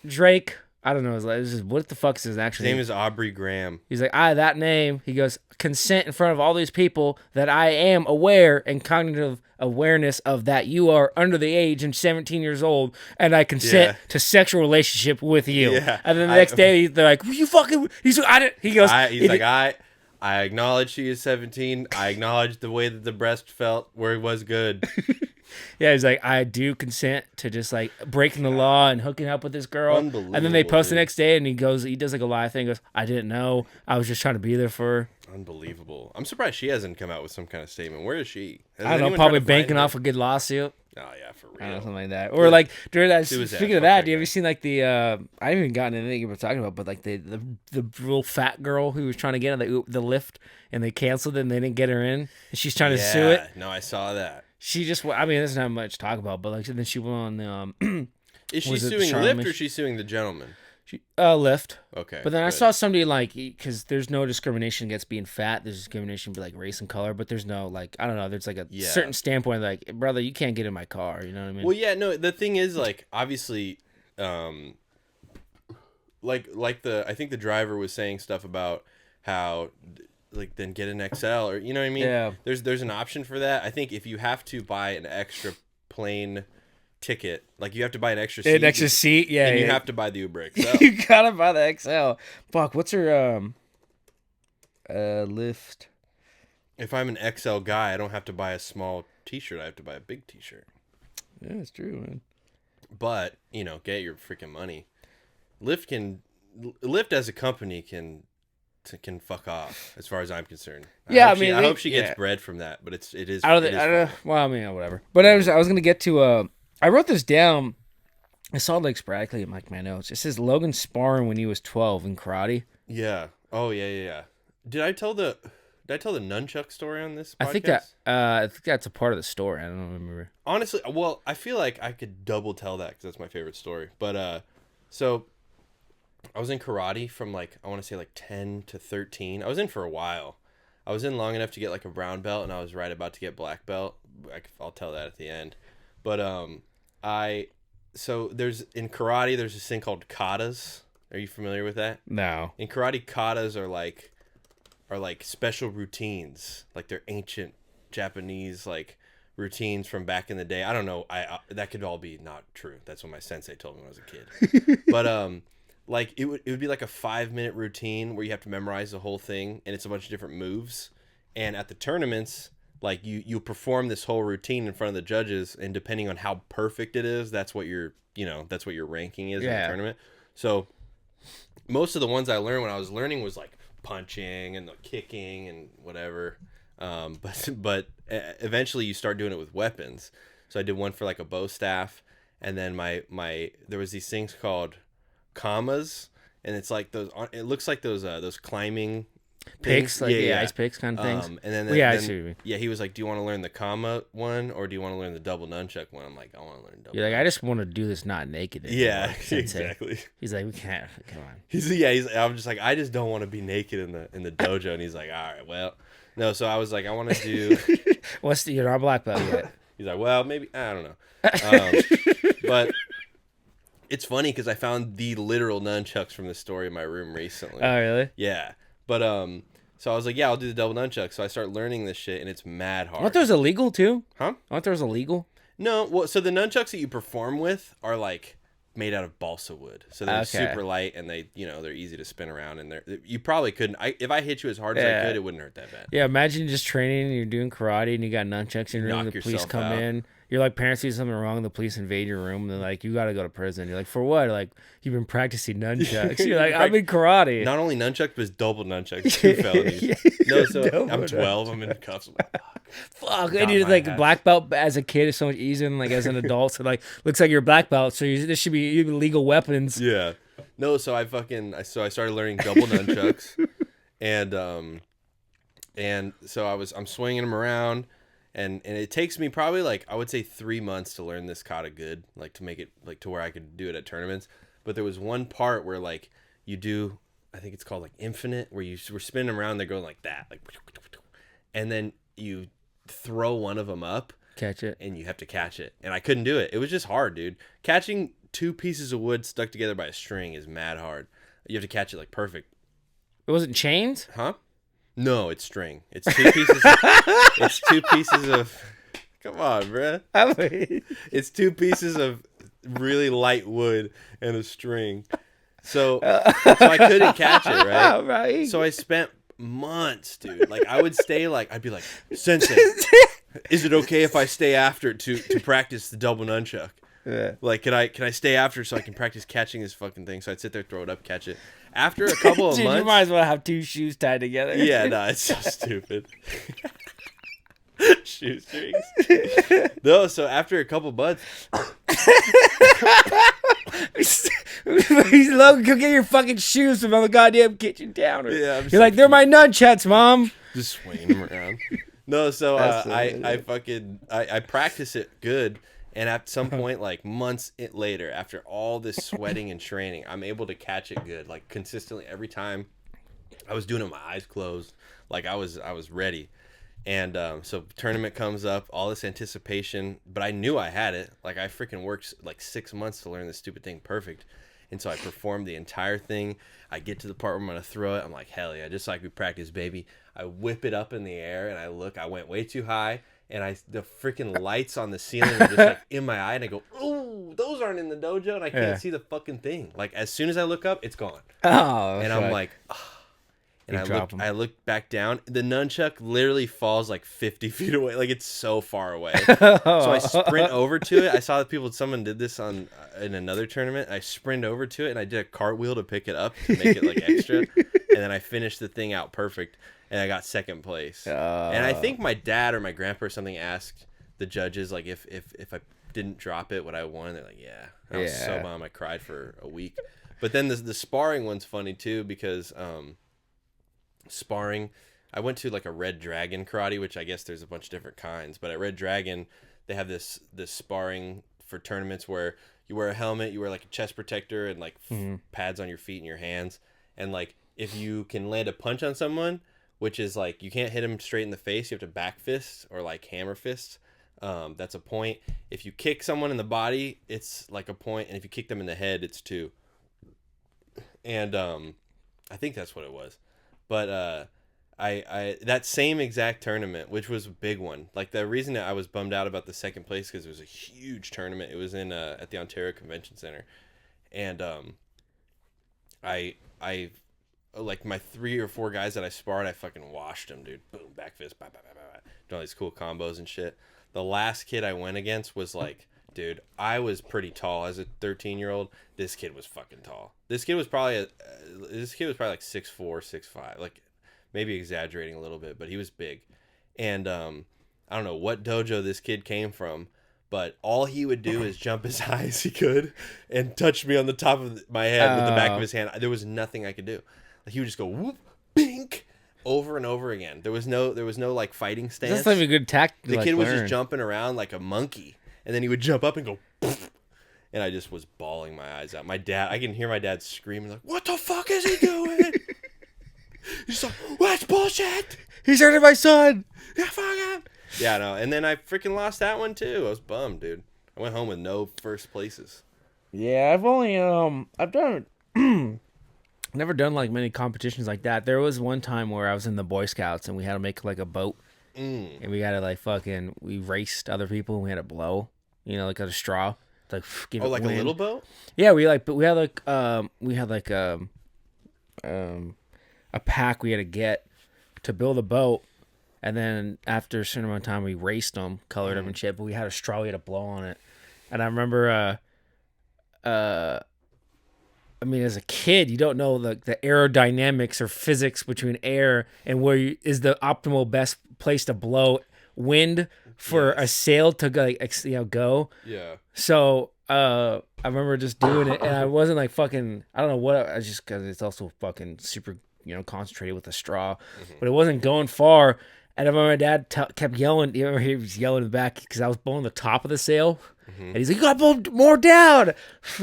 Drake. I don't know. What the fuck is his actual His name is Aubrey Graham. He's like, that name. He goes, consent in front of all these people that I am aware and cognitive awareness of that you are under the age and 17 years old, and I consent Yeah. to sexual relationship with you. Yeah. And then the next day, they're like, you fucking. He's like, I didn't. He goes, I acknowledge she is 17. I acknowledge the way that the breast felt where it was good. yeah, he's like, I do consent to just like breaking the law and hooking up with this girl. And then they post the Unbelievable, next day, and he does like a live thing. He goes, I didn't know. I was just trying to be there for her. Unbelievable. I'm surprised she hasn't come out with some kind of statement. Where is she? Has I don't know, anyone probably tried to find banking her? off a good lawsuit. Oh, yeah, for I don't know, real. something like that. Or like during that. Who was that? Speaking of Fuck that, that do you guy. ever seen like the? I haven't even gotten anything you were talking about, but like the real fat girl who was trying to get on the lift and they canceled it and they didn't get her in, and she's trying to sue it. No, I saw that. She just, I mean, there's not much to talk about, but like then she went on the Is she Was it suing Charlamagne? Lyft or is she suing the gentleman? lift. Okay. But then I good. saw somebody like, because there's no discrimination against being fat. There's discrimination by like race and color, but there's no like, I don't know. There's like a Yeah. certain standpoint, like, brother, you can't get in my car. You know what I mean? Well, yeah, no. The thing is, like, obviously, I think the driver was saying stuff about how, like, then get an XL or you know what I mean? Yeah. There's an option for that. I think if you have to buy an extra plane ticket, like you have to buy an extra seat, An extra seat, yeah. then you yeah. have to buy the Uber XL. You gotta buy the XL. Fuck, what's her lift? If I'm an XL guy, I don't have to buy a small T-shirt. I have to buy a big T-shirt. Yeah, it's true, man. But get your freaking money. Lyft as a company can fuck off as far as I'm concerned. Yeah, hope I mean, I they- hope she gets yeah. bread from that, but it is. I don't it think. is I don't. fine. Well, I mean, whatever. But I was gonna get to. I wrote this down. I saw it like sporadically in like my notes. It says Logan sparring when he was 12 in karate. Yeah. Oh yeah. Did I tell the nunchuck story on this podcast? I think that's a part of the story. I don't remember. Honestly, well, I feel like I could double tell that because that's my favorite story. But so I was in karate from like I want to say like 10 to 13. I was in for a while. I was in long enough to get like a brown belt, and I was right about to get black belt. I'll tell that at the end. But so there's in karate there's this thing called katas. Are you familiar with that? No. In karate, katas are like special routines, like they're ancient Japanese like routines from back in the day. I don't know. That could all be not true. That's what my sensei told me when I was a kid. But like it would be like a 5-minute routine where you have to memorize the whole thing, and it's a bunch of different moves. And at the tournaments, like you perform this whole routine in front of the judges, and depending on how perfect it is, that's what your ranking is in the tournament. So most of the ones I learned when I was learning was like punching and the kicking and whatever. But eventually you start doing it with weapons. So I did one for like a bow staff, and then there was these things called kamas, and it's like those. It looks like those climbing Picks, things. like ice picks kind of things. And then, I see what you mean. Yeah, he was like, "Do you want to learn the kama one, or do you want to learn the double nunchuck one?" I'm like, "I want to learn double." You're like, I just want to do this not naked anymore, Yeah, sensei. exactly. He's like, we can't. Come on. I'm just like, I just don't want to be naked in the dojo, and he's like, all right, well, no. So I was like, I want to do. You're not black belt yet. He's like, well, maybe I don't know, but it's funny because I found the literal nunchucks from the store in my room recently. Oh, really? Yeah, but so I was like, yeah, I'll do the double nunchuck. So I start learning this shit, and it's mad hard. Aren't those illegal too? Huh? Aren't those illegal? No, well, so the nunchucks that you perform with are like made out of balsa wood, so they're super light, and they're easy to spin around, and you probably couldn't. If I hit you as hard as I could, it wouldn't hurt that bad. Yeah, imagine just training and you're doing karate and you got nunchucks and Knock the police yourself come out. in. You're like, parents see something wrong, the police invade your room, and they're like, you got to go to prison. You're like, for what? Like, you've been practicing nunchucks. You're like, I'm in karate. Not only nunchucks, but it's double nunchucks. 2 felonies. No, so I'm 12. I'm in cuffs. I'm like, Fuck, and you're like black belt as a kid is so much easier than like as an adult. So like, looks like you're a black belt. So this should be illegal weapons. Yeah. No, so I started learning double nunchucks, and so I'm swinging them around, and it takes me probably like I would say 3 months to learn this kata good, like to make it like to where I could do it at tournaments. But there was one part where like you do, I think it's called like infinite, where we're spinning them around, they're going like that, like, and then you throw one of them up, catch it, and you have to catch it. And I couldn't do it. It was just hard, dude. Catching 2 pieces of wood stuck together by a string is mad hard. You have to catch it like perfect. It wasn't chains? Huh? No, it's string. It's 2 pieces. It's 2 pieces of. Come on, bruh. It's 2 pieces of really light wood and a string. So I couldn't catch it, right? Right. So I spent months, dude. Like I would stay, like I'd be like, Sensei, is it okay if I stay after to practice the double nunchuck? Yeah. Like, can I stay after so I can practice catching this fucking thing? So I'd sit there, throw it up, catch it. After a couple of Dude, months, you might as well have 2 shoes tied together. yeah, no, it's so stupid. Shoestrings. No, so after a couple months, Logan, go get your fucking shoes from the goddamn kitchen counter. Yeah, I'm just you're like, they're my nunchucks, Mom. just swinging them around. No, so I practice it good, and at some point, like months later, after all this sweating and training, I'm able to catch it good, like consistently every time. I was doing it with my eyes closed, like I was ready. And so tournament comes up, all this anticipation, but I knew I had it. Like I freaking worked like 6 months to learn this stupid thing perfect. And so I performed the entire thing. I get to the part where I'm going to throw it. I'm like, hell yeah, just like we practice, baby. I whip it up in the air, and I went way too high. And the freaking lights on the ceiling are just like in my eye. And I go, ooh, those aren't in the dojo. And I can't see the fucking thing. Like as soon as I look up, it's gone. Oh, and I'm like, oh. And I look back down. The nunchuck literally falls like 50 feet away. Like it's so far away. So I sprint over to it. I saw that someone did this in another tournament. I sprint over to it and I did a cartwheel to pick it up to make it like extra. And then I finished the thing out perfect. And I got second place. And I think my dad or my grandpa or something asked the judges like if I didn't drop it, would I won? They're like, yeah. And I was so bummed. I cried for a week. But then the sparring one's funny too because sparring, I went to like a Red Dragon karate, which I guess there's a bunch of different kinds, but at Red Dragon they have this sparring for tournaments where you wear a helmet, you wear like a chest protector and like pads on your feet and your hands, and like if you can land a punch on someone, which is like you can't hit them straight in the face, you have to back fist or like hammer fist, that's a point. If you kick someone in the body, it's like a point, and if you kick them in the head, it's 2. And I think that's what it was. But I that same exact tournament, which was a big one. Like the reason that I was bummed out about the second place because it was a huge tournament. It was in at the Ontario Convention Center, and I like my 3 or 4 guys that I sparred, I fucking washed them, dude. Boom, back fist, bah, bah, bah, bah, bah. Doing all these cool combos and shit. The last kid I went against was like, dude, I was pretty tall as a 13-year-old. This kid was fucking tall. This kid was probably like 6'4", 6'5", like maybe exaggerating a little bit, but he was big. And I don't know what dojo this kid came from, but all he would do is jump as high as he could and touch me on the top of my head with the back of his hand. There was nothing I could do. Like, he would just go whoop, bink, over and over again. There was no like fighting stance. That's like a good tactic. The kid was just jumping around like a monkey, and then he would jump up and go, poof, and I just was bawling my eyes out. I can hear my dad screaming like, "What the fuck is he doing?" He's like, "What's bullshit? He's hurting my son." Yeah, fuck him. Yeah, no. And then I freaking lost that one too. I was bummed, dude. I went home with no first places. Yeah, I've only I've done never done like many competitions like that. There was one time where I was in the Boy Scouts and we had to make like a boat, and we had to like we raced other people and we had to blow, like a straw, like give it like wind. a little boat. Yeah, we had a pack we had to get to build a boat, and then after a certain amount of time we raced them, colored them and shit. But we had a straw we had to blow on it, and I remember I mean, as a kid, you don't know the aerodynamics or physics between air and where is the optimal best place to blow wind for a sail to go. Yeah. So I remember just doing it, and I wasn't like fucking. I don't know what. I just because it's also fucking super, concentrated with a straw, but it wasn't going far. And I remember my dad kept yelling. You remember he was yelling in the back because I was blowing the top of the sail. And he's like, "You gotta blow more down."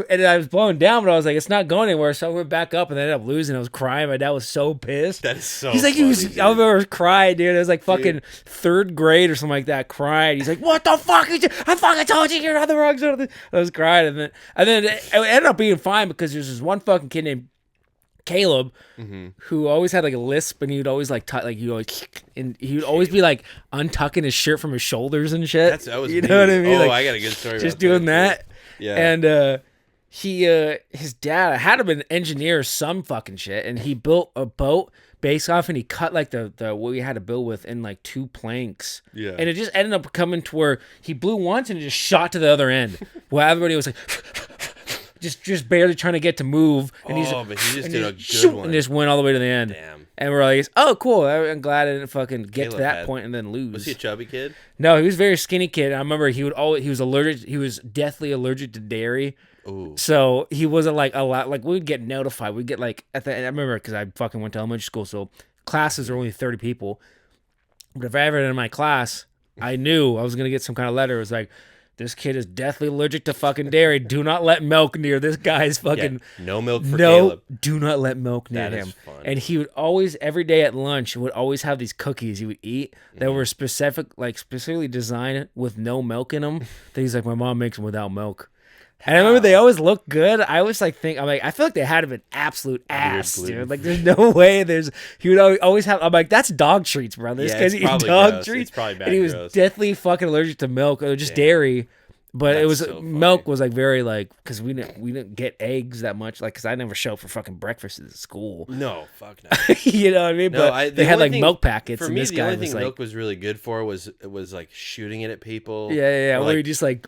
And I was blowing down, but I was like, "It's not going anywhere." So I went back up and I ended up losing. I was crying. My dad was so pissed. That is so He's like, funny, I remember crying, dude. It was like fucking third grade or something like that. Crying. He's like, "What the fuck? I fucking told you you're on the wrong side of the." I was crying, and then it ended up being fine because there's this one fucking kid named Caleb, who always had like a lisp, and he would always and he would always be like untucking his shirt from his shoulders and shit. That was you know what I mean? Oh, Like, I got a good story. just about doing that. Yeah. And his dad had to be an engineer or some fucking shit, and he built a boat based off, and he cut like the what we had to build with in like 2 planks. Yeah. And it just ended up coming to where he blew once and it just shot to the other end, where everybody was like. Just barely trying to get to move, and but he just did a good one. and just went all the way to the end. Damn. And we're like, "Oh, cool! I'm glad I didn't fucking get Caleb to that had- point and then lose." Was he a chubby kid? No, he was a very skinny kid. I remember he was allergic. He was deathly allergic to dairy. Ooh. So he wasn't like a lot. Like we'd get notified. We'd get like I remember because I fucking went to elementary school, so classes are only 30 people. But if I ever in my class, I knew I was gonna get some kind of letter. It was like, "This kid is deathly allergic to fucking dairy. Do not let milk near this guy's fucking." Yeah, no milk for Caleb. Do not let milk near That him. is fun. And he would always, every day at lunch, would always have these cookies he would eat that were specifically designed with no milk in them. That he's like, "My mom makes them without milk." And I remember they always looked good. I always I feel like they had him an absolute ass, dude. Like, there's no way. He would always have. I'm like, that's dog treats, bro. This Yeah, guy's it's eating probably dog gross. treats. It's probably bad and he was gross. deathly fucking allergic to milk or just dairy. But it That's was so funny. milk was like very because we didn't get eggs that much, like because I never show up for fucking breakfast at school. No, fuck no. You know what I mean? No, But they had like milk packets, For and me, this the guy only was thing like, milk was really good for was like shooting it at people. yeah, Or where like, you just like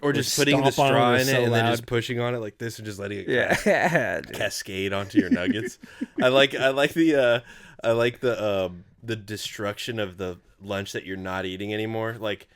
or just putting the stomp on straw it in it so and then loud. just pushing on it like this and just letting it yeah, dude. cascade onto your nuggets. I like the destruction of the lunch that you're not eating anymore. Like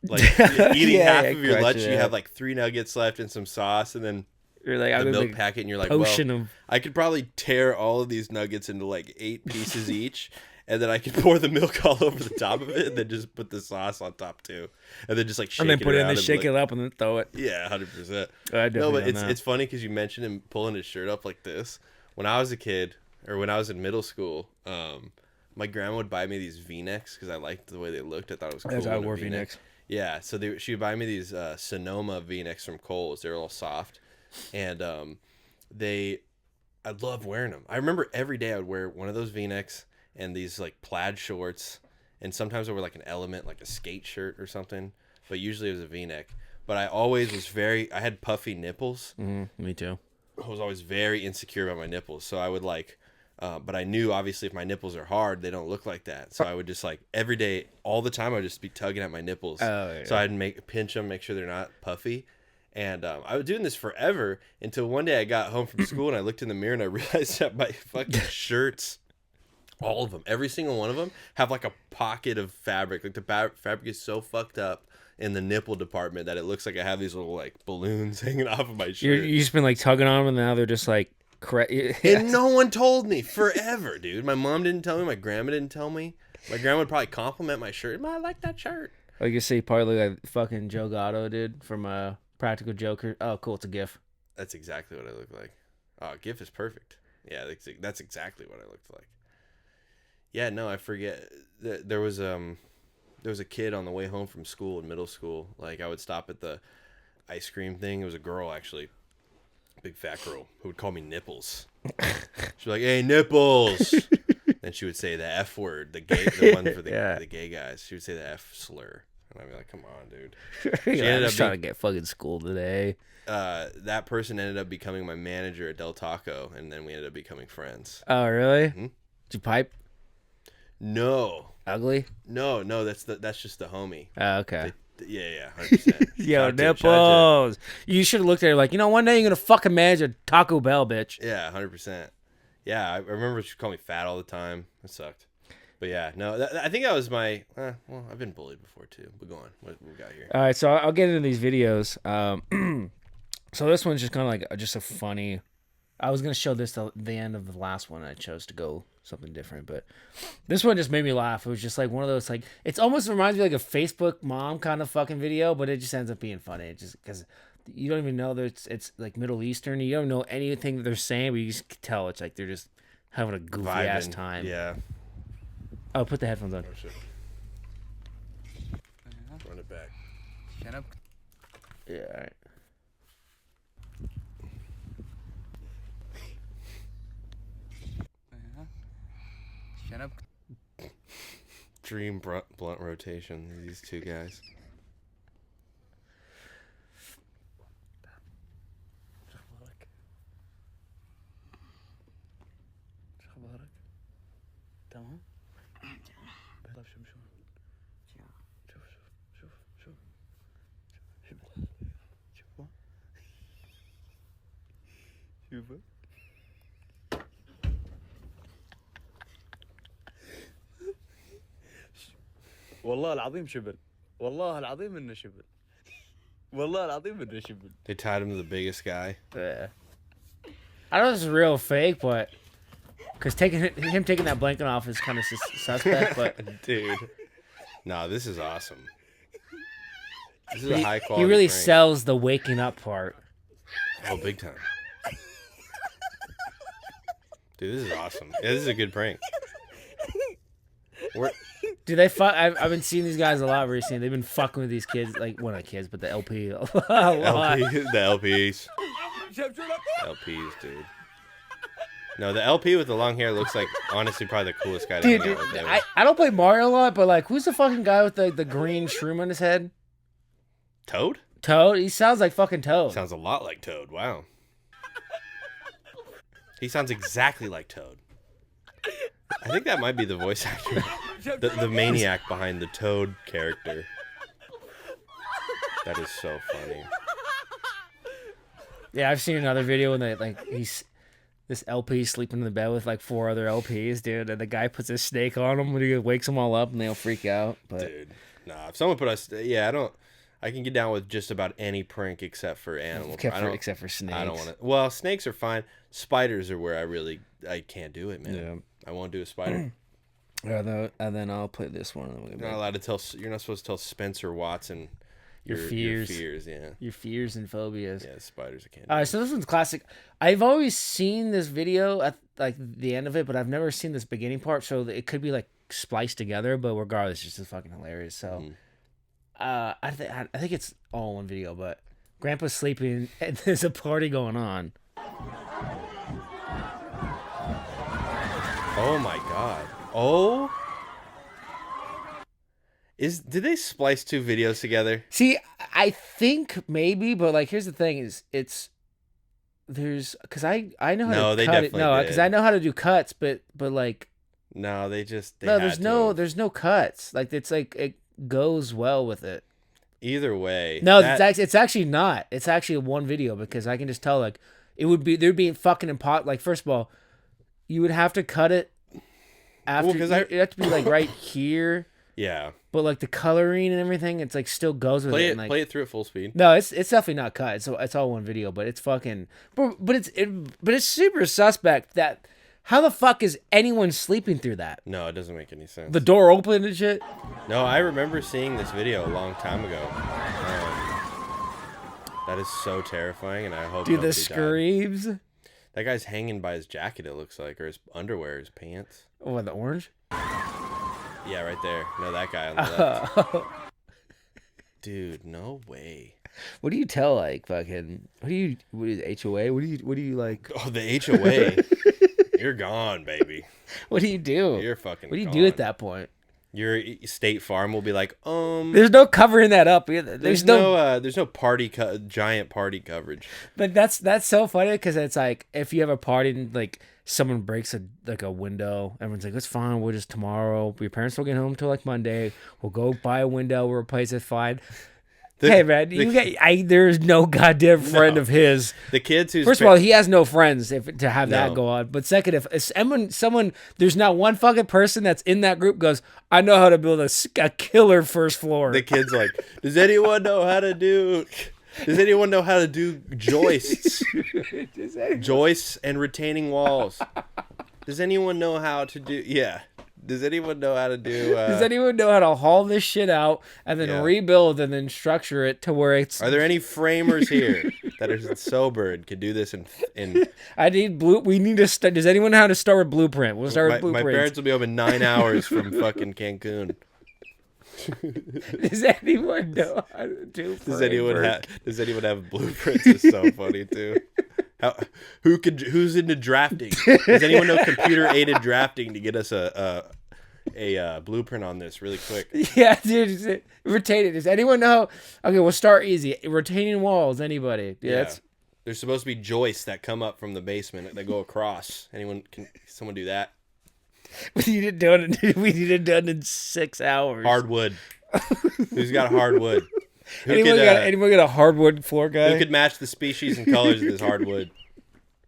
eating half of your crush lunch, it you up. have like 3 nuggets left and some sauce, and then You're like, the I'm milk gonna packet, and you're like, potion well, of I could probably tear all of these nuggets into like 8 pieces each, and then I could pour the milk all over the top of it, and then just put the sauce on top too, and then just like shake and then it put it in around and and, shake like, it up and then throw it. Yeah, 100%. No, but it's funny because you mentioned him pulling his shirt up like this. When I was a kid, or when I was in middle school, my grandma would buy me these V-necks because I liked the way they looked. I thought it was cool. That's how I in a wore V-neck. V-necks. Yeah, so she would buy me these Sonoma V-necks from Kohl's. They were all soft, and they I loved wearing them. I remember every day I would wear one of those V-necks and these like plaid shorts, and sometimes I wear like an element, like a skate shirt or something. But usually it was a V-neck. But I always was I had puffy nipples. Me too. I was always very insecure about my nipples, so I would like. But I knew obviously if my nipples are hard, they don't look like that. So I would just like every day, all the time, I would just be tugging at my nipples. Oh, yeah. So I'd pinch them, make sure they're not puffy. And I was doing this forever until one day I got home from school and I looked in the mirror and I realized that my fucking shirts, all of them, every single one of them, have like a pocket of fabric. Like the fabric is so fucked up in the nipple department that it looks like I have these little like balloons hanging off of my shirt. You just been like tugging on them, and now they're just like And no one told me forever, dude. My mom didn't tell me. My grandma didn't tell me. My grandma would probably compliment my shirt. I like that shirt. Like you say, probably like fucking Joe Gatto did from Practical Joker. Oh, cool, it's a GIF. That's exactly what I look like. Oh, GIF is perfect. Yeah, that's exactly what I looked like. Yeah, no, I forget. There was a kid on the way home from school in middle school. Like I would stop at the ice cream thing. It was a girl actually. Big fat girl who would call me Nipples. She'd be like, "Hey, Nipples." Then she would say the F word, the one for the gay guys. She would say the F slur. And I'd be like, "Come on, dude." She I'm just trying to get fucking schooled today. That person ended up becoming my manager at Del Taco, and then we ended up becoming friends. Oh, really? Mm-hmm. Did you pipe? No. Ugly? No, that's just the homie. Oh, okay. Yeah, 100%. Yo, Nipples. You should have looked at her like, one day you're going to fucking manage a Taco Bell, bitch. Yeah, 100%. Yeah, I remember she called me fat all the time. It sucked. But yeah, no, I think that was my, well, I've been bullied before too. But go on. What we got here? All right, so I'll get into these videos. So this one's just kind of like just a funny, I was going to show this the end of the last one. I chose to go something different, but this one just made me laugh. It was just like one of those, like, it's almost reminds me like a Facebook mom kind of fucking video, but it just ends up being funny. It just, because you don't even know that it's like Middle Eastern. You don't know anything that they're saying, but you just can tell it's like they're just having a goofy ass time. Yeah. Oh, put the headphones on. Oh, shit. Run it back. Yeah, all right. Dream blunt rotation. These two guys. تمام طيب شوف شوف والله العظيم شبل والله العظيم انه شبل والله العظيم انه شبل. They tied him to the biggest guy. Yeah. I know this is real fake, but because him taking that blanket off is kind of suspect. But Dude, no, this is awesome. This is a high quality. he really prank. sells the waking up part. Oh, big time. Dude, this is awesome. Yeah, this is a good prank. Dude, I've been seeing these guys a lot recently. They've been fucking with these kids, like, well, not kids, but the LP a lot. The LPs. LPs, dude. No, the LP with the long hair looks like, honestly, probably the coolest guy to Dude, hang out with ever. I don't play Mario a lot, but like, who's the fucking guy with the green shroom on his head? Toad? Toad? He sounds like fucking Toad. Sounds a lot like Toad. Wow. He sounds exactly like Toad. I think that might be the voice actor. The maniac behind the Toad character. That is so funny. Yeah, I've seen another video and this LP sleeping in the bed with like 4 other LPs, dude, and the guy puts a snake on him when he wakes them all up and they'll freak out. But Dude, nah. If someone put us, I can get down with just about any prank except for animals. Except for snakes. I don't want to. Well, snakes are fine. Spiders are where I can't do it, man. Yeah. I won't do a spider. And then I'll play this one. And You're not allowed to tell. You're not supposed to tell Spencer Watson Your fears. Your fears, yeah. Your fears and phobias. Yeah, spiders. I can't. All right, so this one's classic. I've always seen this video at like the end of it, but I've never seen this beginning part. So it could be like spliced together, but regardless, it's just fucking hilarious. So, I think it's all one video. But Grandpa's sleeping and there's a party going on. Oh my god. Oh. Did they splice two videos together? See, I think maybe, but like, here's the thing: is because I know how No, to they cut it. definitely No, did. because I know how to do cuts, but like No, they no, had there's no cuts. Like it's like it goes well with it. Either way. No, that- it's actually not. It's actually one video because I can just tell like there'd be fucking impossible. Like first of all, you would have to cut it after. 'cause It have to be like right here. yeah. But like the coloring and everything, it's like still goes with Play it. it And, like, play it through at full speed. no, it's definitely not cut. It's all one video, but it's fucking. But it's super suspect that how the fuck is anyone sleeping through that? No, it doesn't make any sense. The door open and shit. No, I remember seeing this video a long time ago. That is so terrifying, and I hope Dude, the nobody died. screams. That guy's hanging by his jacket, it looks like, or his underwear, his pants. Oh, the orange. Yeah, right there. No, that guy on the left. What Dude, no way. do you tell like fucking? What is HOA? What do you like? Oh, the HOA. You're gone, baby. What do you do? You're fucking What do you gone. do at that point? Your State Farm will be like, There's no covering that up either. there's no giant party coverage. But that's so funny because it's like if you have a party and like someone breaks a window, everyone's like, "It's fine. We'll just tomorrow. Your parents will get home till like Monday. We'll go buy a window. We'll replace it. Fine." Hey man, there's no goddamn friend of his. The kids who's First of all, he has no friends to have that No. go on. But second, if someone, there's not one fucking person that's in that group goes, I know how to build a killer first floor. the kid's like, does anyone know how to do joists? Joists and retaining walls. Does anyone know how to do? Yeah. Does anyone know how to do? Does anyone know how to haul this shit out and then Yeah. rebuild and then structure it to where it's? Are there any framers here that are sober and can do this in I need we need to start. Does anyone know how to start with blueprint? We'll start with my blueprints. parents will be home in 9 hours from fucking Cancun. Does anyone know how to do? Does anyone framework? have blueprints? It's so funny too. Who's into drafting? Does anyone know computer aided drafting to get us a blueprint on this really quick? Yeah, dude. Retaining. Does anyone know? Okay, we'll start easy. Retaining walls. Anybody? Yeah. That's, There's supposed to be joists that come up from the basement that go across. Someone do that? we need it done in 6 hours. Hardwood. Who's got hardwood? Anyone got a hardwood floor guy? Who could match the species and colors of this hardwood?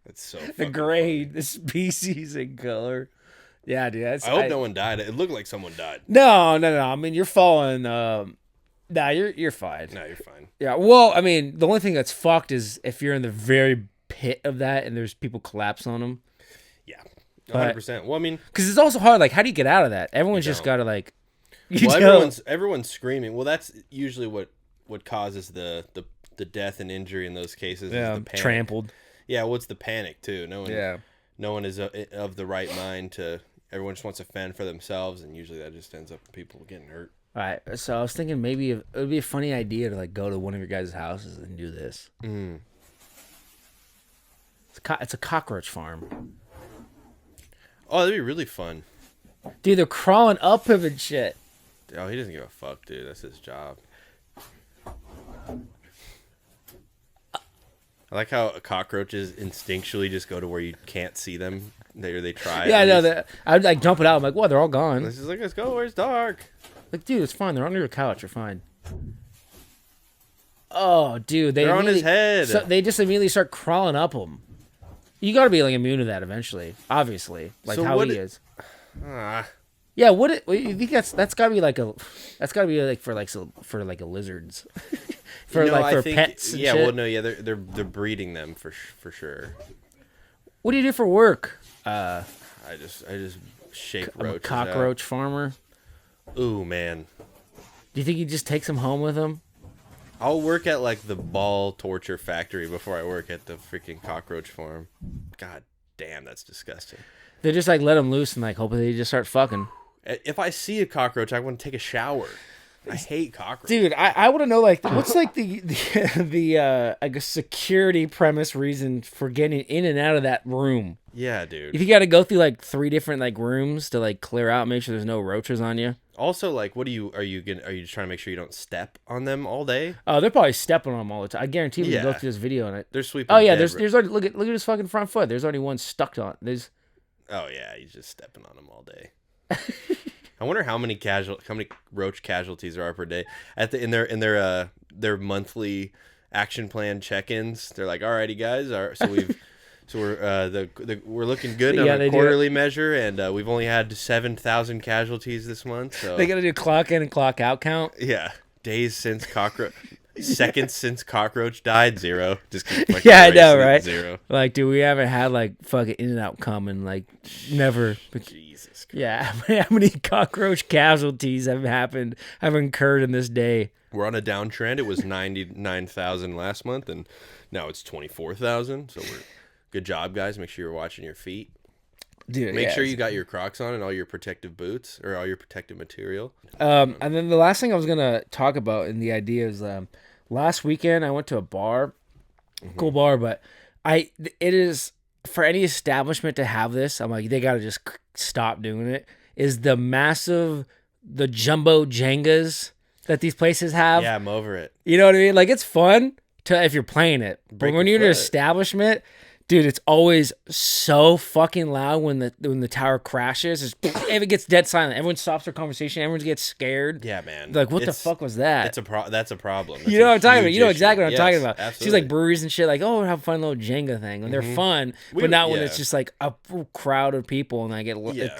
That's so the fucking grade, the species, and color. Yeah, dude. I hope no one died. It looked like someone died. No. I mean, you're falling. Nah, you're fine. No, you're fine. Yeah. Well, I mean, the only thing that's fucked is if you're in the very pit of that and there's people collapse on them. Yeah, 100%. Well, I mean, Because it's also hard. Like, how do you get out of that? Everyone's just don't. got to like. everyone's screaming. Well, that's usually what causes the death and injury in those cases. Yeah, is the panic. trampled. Yeah, what's the panic too? No one is of the right mind to. Everyone just wants to fend for themselves, and usually that just ends up with people getting hurt. All right. So I was thinking maybe it would be a funny idea to like go to one of your guys' houses and do this. It's a cockroach farm. Oh, that'd be really fun. Dude, they're crawling up him and shit. Oh, he doesn't give a fuck, dude. That's his job. I like how cockroaches instinctually just go to where you can't see them. They try. Yeah, I know. I'd like dump it out. I'm like, well, they're all gone. This is like, let's go where it's dark. Like, dude, it's fine. They're under your couch. You're fine. Oh, dude, They're on his head. So they just immediately start crawling up him. You got to be like immune to that eventually, obviously, like So how what he it- is. Ah, Yeah, you think that's got to be like for lizards, for no, like I for think, pets. And yeah, shit. well, no, yeah, they're breeding them for sure. What do you do for work? I just shake I'm a roaches. cockroach farmer. Out. Ooh, man, Do you think he just takes them home with him? I'll work at like the ball torture factory before I work at the freaking cockroach farm. God damn, that's disgusting. They just like let them loose and like hopefully they just start fucking. If I see a cockroach, I want to take a shower. I hate cockroaches. Dude, I want to know like what's like the I guess security premise reason for getting in and out of that room. Yeah, dude. If you got to go through like 3 different like rooms to like clear out, make sure there's no roaches on you. Also, like, are you just trying to make sure you don't step on them all day? Oh, they're probably stepping on them all the time. I guarantee you, Yeah. go through this video on it. They're sweeping. Oh yeah, dead there's already look at his fucking front foot. There's already one stuck on. There's Oh yeah, he's just stepping on them all day. I wonder how many roach casualties there are per day in their monthly action plan check-ins. They're like, "Alrighty, guys, we're looking good on a quarterly measure, and we've only had 7,000 casualties this month." So they gotta do clock in and clock out count. yeah, days since seconds since cockroach died, 0. Just keep, like, Yeah, I know, erasing it, right? 0. Like, dude, we haven't had like fucking in and out coming, like never. Jesus Christ. Yeah, how many cockroach casualties have occurred in this day? We're on a downtrend. It was 99,000 last month, and now it's 24,000. So good job, guys. Make sure you're watching your feet. Dude, Make sure you got your Crocs on and all your protective boots or all your protective material. And then the last thing I was gonna talk about, and the idea is, last weekend I went to a bar, cool bar, but it is for any establishment to have this. I'm like, they gotta just stop doing it. Is the jumbo Jengas that these places have? Yeah, I'm over it. You know what I mean? Like, it's fun if you're playing it, but Break when your you're in an foot. establishment, dude, it's always so fucking loud when the tower crashes. If it gets dead silent, everyone stops their conversation. Everyone gets scared. Yeah, man. Like, what the fuck was that? That's a problem. You know what I'm talking about? Huge You know issue. exactly what I'm Yes, talking about. Absolutely. She's like breweries and shit, like, oh, have a fun little Jenga thing. And they're fun, but not when it's just like a crowd of people and like it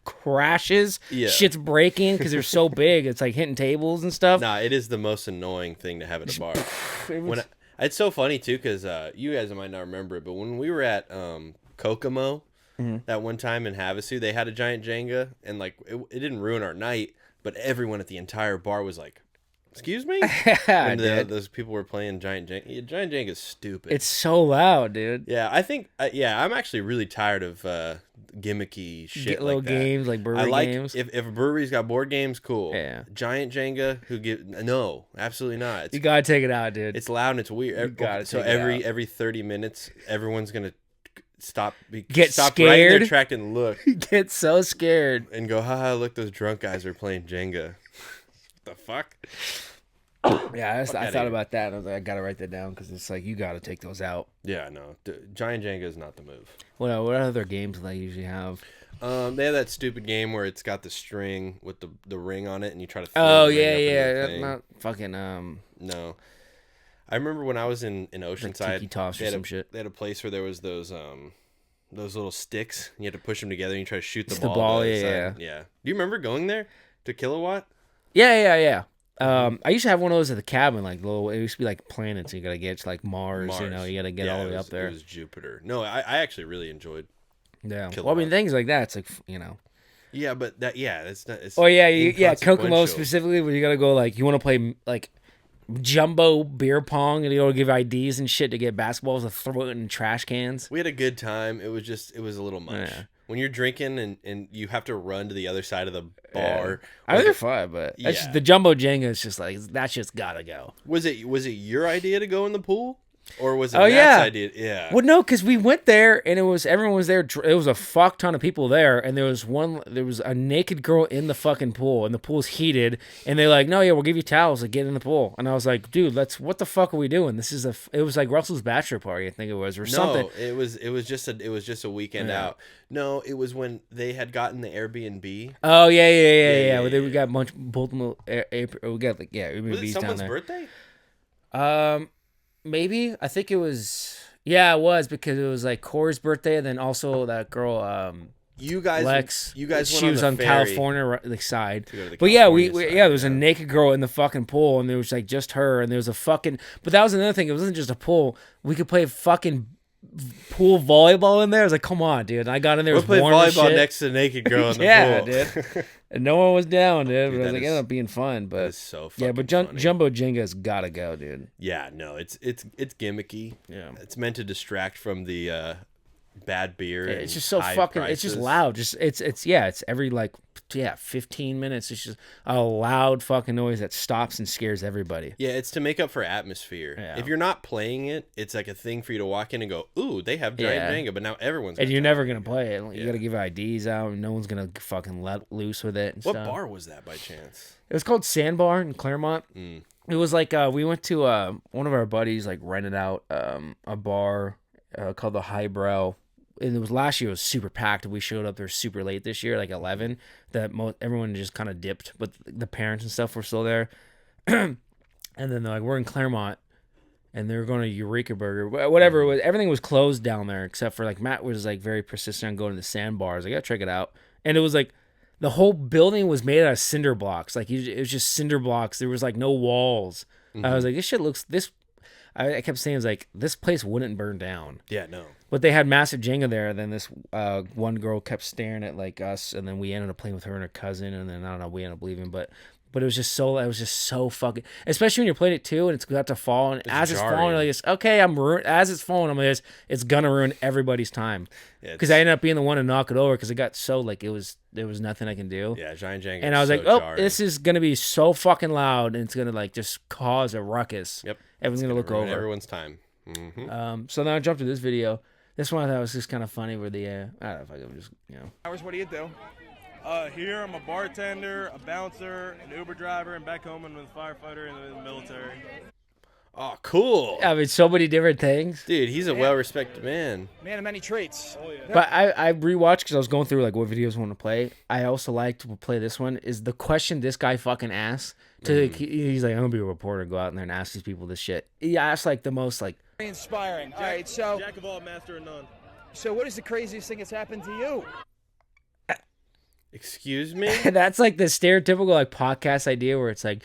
crashes. Yeah. Shit's breaking because they're so big. It's like hitting tables and stuff. Nah, it is the most annoying thing to have at a bar. It's so funny too, because you guys might not remember it, but when we were at Kokomo that one time in Havasu, they had a giant Jenga, and like it didn't ruin our night, but everyone at the entire bar was like, "Excuse me," and those people were playing giant Jenga. Yeah, giant Jenga is stupid. It's so loud, dude. Yeah, I think I'm actually really tired of gimmicky shit Get little like that. games like brewery I like games. if a brewery's got board games, cool. Yeah. Giant Jenga, no, absolutely not. You gotta take it out, dude. It's loud and it's weird. So every 30 minutes, everyone's gonna stop right in scared. their track and look Get so scared. and go, haha, look, those drunk guys are playing Jenga. The fuck? Yeah, I outta thought here. about that. And I was like, I gotta write that down because it's like you gotta take those out. Yeah, no, giant Jenga is not the move. What other games do they usually have? They have that stupid game where it's got the string with the ring on it, and you try to. Oh the ring yeah, up into the yeah. thing. Not fucking No, I remember when I was in Oceanside. Tiki Toss or some shit. They had a place where there was those little sticks, and you had to push them together, and you try to shoot the It's the ball. ball, to the yeah, side. Yeah. Do you remember going there to Kilowatt? Yeah. I used to have one of those at the cabin, like little. It used to be like planets. You gotta get to like Mars. You know, you gotta get all the way up there. It was Jupiter. No, I actually really enjoyed. Yeah. Kilowatt. Well, I mean, things like that. It's like Yeah, but it's not. It's Oh yeah, Kokomo inconsequential. specifically, where you gotta go like you want to play like jumbo beer pong, and you gotta give IDs and shit to get basketballs to throw it in trash cans. We had a good time. It was a little much. Yeah. When you're drinking and you have to run to the other side of the bar. Yeah. I think they're fun, but that's Yeah. the jumbo Jenga is just like that shit's gotta go. Was it your idea to go in the pool? Or was it Oh, Matt's yeah. idea? Yeah. Well, no, because we went there and everyone was there. It was a fuck ton of people there, and there was a naked girl in the fucking pool, and the pool's heated, and they're like, "No, yeah, we'll give you towels to get in the pool." And I was like, "Dude, what the fuck are we doing? This is it was like Russell's bachelor party, I think it was, or something." No, it was just a weekend Yeah. out. No, it was when they had gotten the Airbnb. Oh yeah. yeah, Well, then we yeah. got multiple. We got like Was it Airbnbs down someone's there. birthday? Maybe I think it was. Yeah, it was because it was like Corey's birthday, and then also that girl, You guys Lex. went She was the on ferry California like side. to go to the But yeah, California we side, there was a naked girl in the fucking pool, and there was like just her, and there was a fucking. But that was another thing. It wasn't just a pool. We could play fucking pool volleyball in there. I was like, come on, dude. And I got in there. We'll It was play warm as volleyball shit. next to the naked girl in the Yeah, pool. dude. And no one was down, dude. But I was that like, it is- ended up being fun. That But is so yeah, fucking but funny. Jumbo Jenga's gotta go, dude. Yeah, no, it's gimmicky. Yeah. It's meant to distract from the bad beer. It's and just so high fucking. It's just prices. loud. It's every like 15 minutes. It's just a loud fucking noise that stops and scares everybody. Yeah, it's to make up for atmosphere. Yeah. If you're not playing it, it's like a thing for you to walk in and go, "Ooh, they have giant Yeah. Jenga," but now everyone's. And got you're giant never Jenga. gonna play it. You Yeah. gotta give IDs out. And no one's gonna fucking let loose with it. And What stuff. bar was that by chance? It was called Sandbar in Claremont. It was like we went to one of our buddies like rented out a bar called the Highbrow. And it was last year. It was super packed. We showed up there super late this year, like 11. That everyone just kind of dipped, but the parents and stuff were still there. And then they're like, "We're in Claremont," and they're going to Eureka Burger, whatever it was. Everything was closed down there except for like Matt was like very persistent on going to the Sandbar. I was like, "I gotta check it out," and it was like the whole building was made out of cinder blocks. Like it was just cinder blocks. There was like no walls. I was like, "This shit looks this." I kept saying, "It's like this place wouldn't burn down." Yeah, no. But they had massive Jenga there. Then this one girl kept staring at like us, and then we ended up playing with her and her cousin, and then I don't know, we ended up leaving. But it was just so fucking, especially when you're playing it too, and it's about to fall, and as it's falling, like it's okay, as it's falling, I'm like, it's gonna ruin everybody's time. Yeah, Because I ended up being the one to knock it over because it got so like there was nothing I can do. Yeah, giant Jenga. And I was like, oh, this is gonna be so fucking loud, and it's gonna like just cause a ruckus. Yep. Everyone's gonna look ruin over. everyone's time. Mm-hmm. So then I jumped to this video. This one I thought was just kind of funny where the I don't know if I could just Hours, what do you do? Here I'm a bartender, a bouncer, an Uber driver, and back home I'm a firefighter in the military. Oh, cool. I mean, so many different things. Dude, he's a well-respected man. Man of many traits. Oh, yeah. But I rewatched because I was going through like what videos I want to play. I also like to play this one. Is the question this guy fucking asks to he's like, I'm gonna be a reporter, go out in there and ask these people this shit. He asks like the most like Very inspiring. All right, so Jack of all, master of none. so what is the craziest thing that's happened to you? Excuse me? that's like the stereotypical like podcast idea where it's like,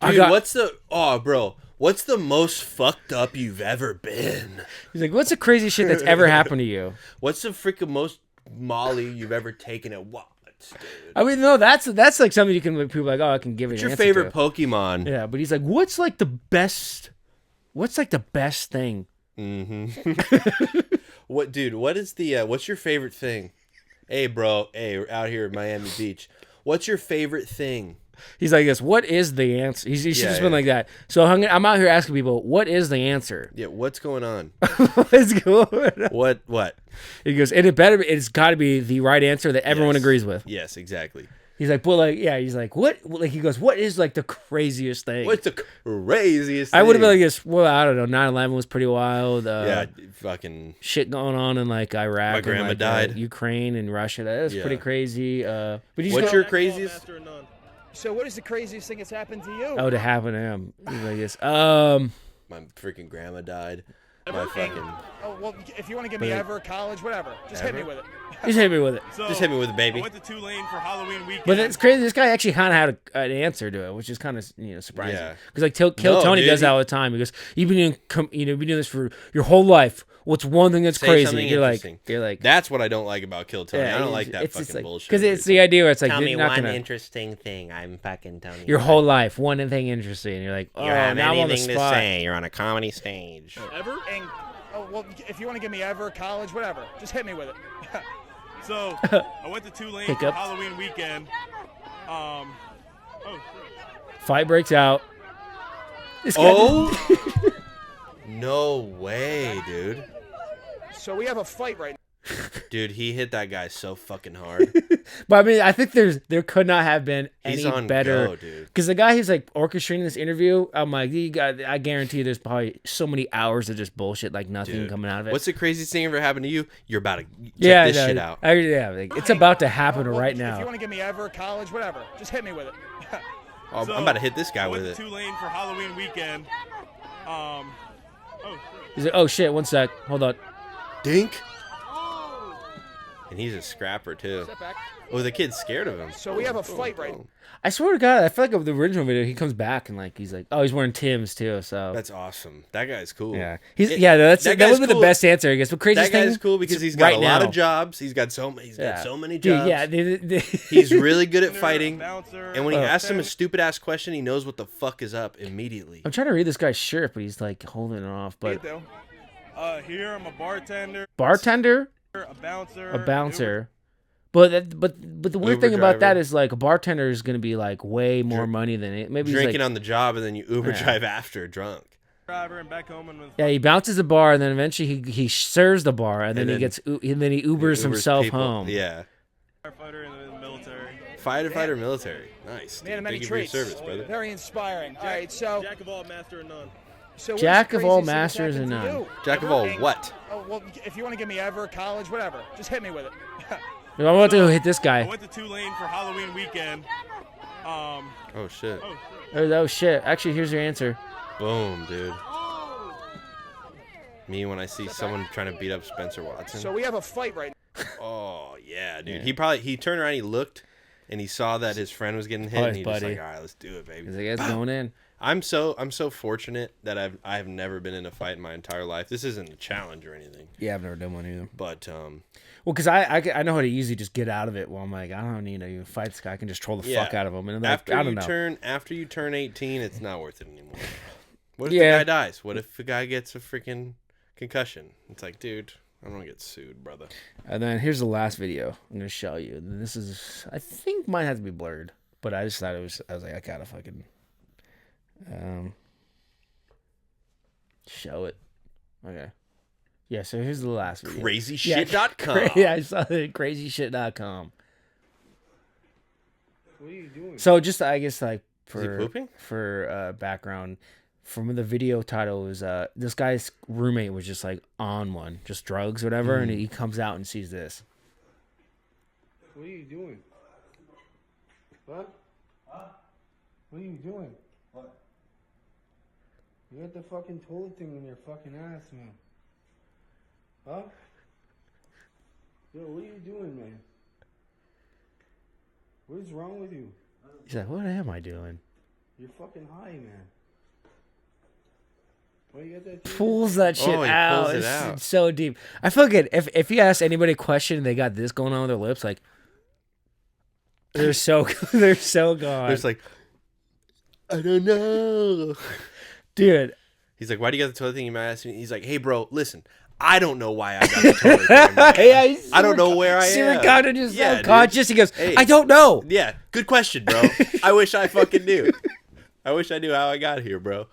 Dude, what's the most fucked up you've ever been? he's like, what's the crazy shit that's ever happened to you? What's the freaking most Molly you've ever taken at what, dude? I mean, no, that's like something you can people like, oh, I can give it. What's an your answer favorite to. Pokemon? Yeah, but he's like, what's like the best? What's like the best thing? What, dude? What is the? What's your favorite thing? Hey, bro. Hey, we're out here at Miami Beach. What's your favorite thing? He's like this. What is the answer? He's just Yeah, been like that. So I'm out here asking people, what is the answer? Yeah, what's going on? What's going on? What? He goes, and it's got to be the right answer that everyone Yes. agrees with. Yes, exactly. He's like, well, like, yeah. He's like, what? Like, he goes, what is like the craziest thing? What's the craziest I would have been like thing? this. Well, I don't know. 9/11 was pretty wild. Yeah, fucking. Shit going on in like Iraq, My and, grandma like, died. Ukraine and Russia. That was Yeah. pretty crazy. But he's What's going, your Jack of all, craziest? master of none. So what is the craziest thing that's happened to you? Oh, to happen to him. He's like this. My freaking grandma died. My fucking. Oh, well, if you want to give me But- ever, college, whatever, just hit me Ever? with it. Just hit me with it. So, Just hit me with it, baby. I went to Tulane for Halloween weekend. But it's crazy. This guy actually kind of had an answer to it, which is kind of surprising. Yeah. Because like Kill No, Tony dude, does that all the time. He goes, "You've been doing this for your whole life. What's one thing that's Say crazy?" something You're like, interesting. That's what I don't like about Kill Tony. I don't like that it's just fucking like, bullshit. because it's the idea where it's like Tell you're me not one gonna interesting thing. I'm fucking Tony. your whole life one thing interesting. And you're like, oh, You have now I'm on the anything to spot. say? You're on a comedy stage. Ever? And oh, well, if you want to give me ever, college, whatever, just hit me with it. So, I went to Tulane for Hiccups. Halloween weekend. Oh, shit. Fight breaks out. This guy Oh, no way, dude. So we have a fight right now. Dude, he hit that guy so fucking hard. But I mean, I think there could not have been He's any on better. go, dude. Because the guy who's like orchestrating this interview, I'm like, I guarantee there's probably so many hours of just bullshit, like nothing Dude. coming out of it. What's the craziest thing ever happened to you? You're about to check yeah, this no, shit out. like, it's about to happen Well, right If you now. want to give me ever, college, whatever, just hit me with it. Oh, So, I'm about to hit this guy I with went it. to Tulane for Halloween weekend. Oh, shit. He's like, oh shit, one sec, hold on. Dink. And he's a scrapper too. Step back. Oh, the kid's scared of him. So we have a fight right now. I swear to God, I feel like of the original video, he comes back and like he's like, oh, he's wearing Tim's too. So That's awesome. That guy's cool. yeah, It- that would guy's be the cool. best answer, I guess. But craziest That thing, guy's cool because is he's got right a lot now. of jobs. He's got so many. Yeah. So many Dude, jobs. yeah, He's really good at fighting. Bouncer, And when he Oh. asks him a stupid ass question, he knows what the fuck is up immediately. I'm trying to read this guy's shirt, but he's like holding it off. What But do you do? Here I'm a bartender, bartender, a bouncer, a bouncer. But the weird Uber thing about that driver. is like a bartender is gonna be like way more money than it. Maybe he's Drinking like, on the job and then you Uber drive after drunk. Driver and back home and with yeah, he bounces the bar and then eventually he serves the bar and then he Ubers himself people. home. Yeah. firefighter in the military. Fighter military. Nice. Man of Dude. many Thank you for your traits. service, brother. Very inspiring. All right, so Jack of all, master of none. what's Jack the of all craziest thing that's masters and happened to none. you? Jack of all what? Oh, well, if you want to give me ever, college, whatever, just hit me with it. I'm about to go hit this I guy. went to Tulane for Halloween weekend. Oh shit. Oh shit! Actually, here's your answer. Boom, dude. Me when I see someone trying to beat up Spencer Watson. So we have a fight right Oh yeah, dude. Yeah. He turned around, he looked, and he saw that his friend was getting hit, Oh, and his he just buddy. like, all right, let's do it, baby. He's like, it's going in. I'm so fortunate that I've never been in a fight in my entire life. This isn't a challenge or anything, Yeah, I've never done one either. but Well, because I know how to easily just get out of it. Well, I'm like, I don't need to even fight this guy. I can just troll the Yeah. fuck out of him. And like, I don't know. after you turn 18, it's not worth it anymore. What if Yeah. the guy dies? What if the guy gets a freaking concussion? It's like, dude, I'm gonna get sued, brother. And then here's the last video I'm gonna show you. And this is, I think, mine has to be blurred, but I just thought I was like, I gotta fucking show it. Okay. Yeah. So here's the last video. Crazyshit.com. Yeah, I saw it. Crazyshit.com. What are you doing? So just I guess like Is he pooping? for background, from the video title was this guy's roommate was just like on one, just drugs, whatever, and he comes out and sees this. What are you doing? What? What are you doing? What? You got the fucking toilet thing in your fucking ass, man. Huh? Yo, what are you doing, man? What is wrong with you? He's like, what am I doing? You're fucking high, man. Why you got that thing? Pulls that shit Oh, he out. pulls it It's out. so deep. I feel good if you ask anybody a question and they got this going on with their lips, like they're so they're so gone. There's like, I don't know. Dude, He's like, why do you got the toilet thing in my ass? And he's like, hey, bro, listen, I don't know why I got the toilet thing in my ass. yeah, he's I don't know where I am. Kind of just Yeah, so dude. conscious. He goes, Hey. I don't know. Yeah, good question, bro. I wish I fucking knew. I wish I knew how I got here, bro.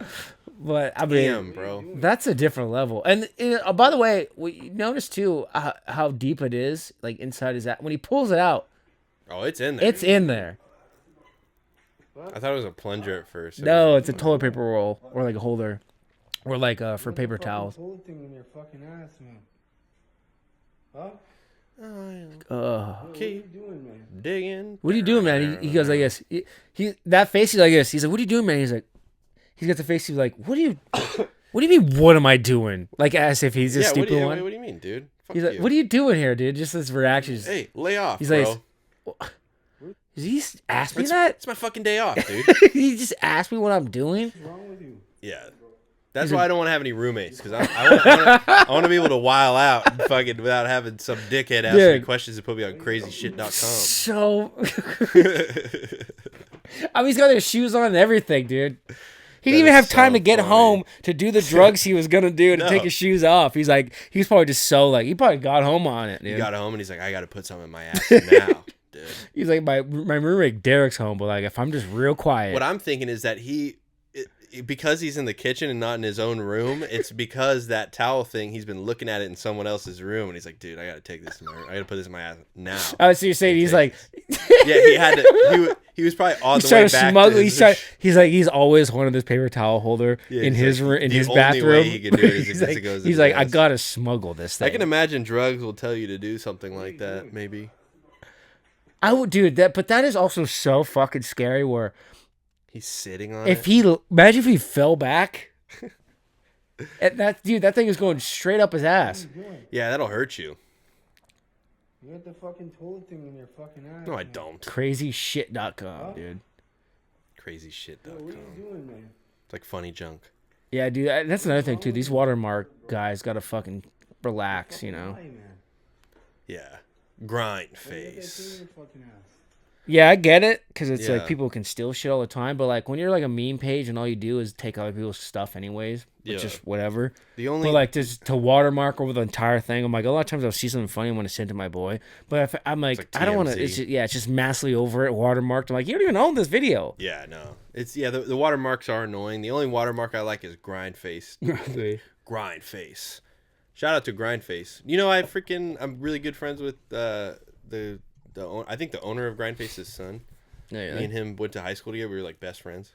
But I mean, Damn, bro. that's a different level. And by the way, we notice too how deep it is, like inside his ass. When he pulls it out, Oh, it's in there. it's in there. I thought it was a plunger at first. No, it's a toilet paper roll or like a holder, or like for paper towels. Toilet thing in your fucking ass, man. Huh? Keep What are you doing, man? digging. What are you doing, man? He goes like this. He that face. He's like this. He's like, what are you doing, man? He's like, he's got the face. He's like, what do you mean? What am I doing? Like as if he's a Yeah, stupid one. what do you mean, dude? Fuck He's like, you. what are you doing here, dude? Just this reaction. Hey, lay off, He's bro. like, Did he ask me that? It's my fucking day off, dude. He just asked me what I'm doing. What's wrong with you? Yeah. That's why I don't want to have any roommates, because I want to be able to while out and fucking without having some dickhead ask me Dude. questions and put me on crazyshit.com. So, I mean, he's got his shoes on and everything, dude. He didn't even is have time so to get funny. home to do the drugs he was gonna do to No. take his shoes off. He's like, he was probably just so like, he probably got home on it, He dude. got home and he's like, I got to put something in my ass now, dude. He's like, my roommate Derek's home, but like, if I'm just real quiet, What I'm thinking is that because he's in the kitchen and not in his own room, it's because that towel thing, he's been looking at it in someone else's room, and he's like, dude, I got to take this in my room. I got to put this in my ass now. oh, so you're saying he's like, Yeah, he had to. He was probably on he's the trying way to back. smuggle. to He's like, he's always wanted this paper towel holder Yeah, in he's his like, room, in the his only bathroom. way he can do it is he's if like, it goes in he's his like, I ass. gotta smuggle this thing. I can imagine drugs will tell you to do something like that. Maybe. I would do that, but that is also so fucking scary. Where He's sitting on if it. imagine if he fell back, and that thing is going straight up his ass. Yeah, that'll hurt you. You got the fucking toilet thing in your fucking ass. No, I man. don't. Crazyshit.com, dude. Crazyshit.com. What are you doing, man? It's like funny junk. Yeah, dude. That's another thing too. These watermark guys gotta fucking relax, you know. High, man. Yeah. Grind Why you got that thing in face. your fucking ass? Yeah, I get it because it's Yeah. like people can steal shit all the time, but like when you're like a meme page and all you do is take other people's stuff anyways, Yeah. it's just whatever. The only But like just to watermark over the entire thing, I'm like a lot of times I'll see something funny and want to send it to my boy, but if I'm like like I don't want to. TMZ. It's just, it's just massively over it, watermarked. I'm like, you don't even own this video. yeah, no, it's the watermarks are annoying. The only watermark I like is grind face. Grind face. Shout out to Grind Face. You know, I'm really good friends with I think the owner of Grind Face's son. Yeah, Me and him went to high school together. We were like best friends.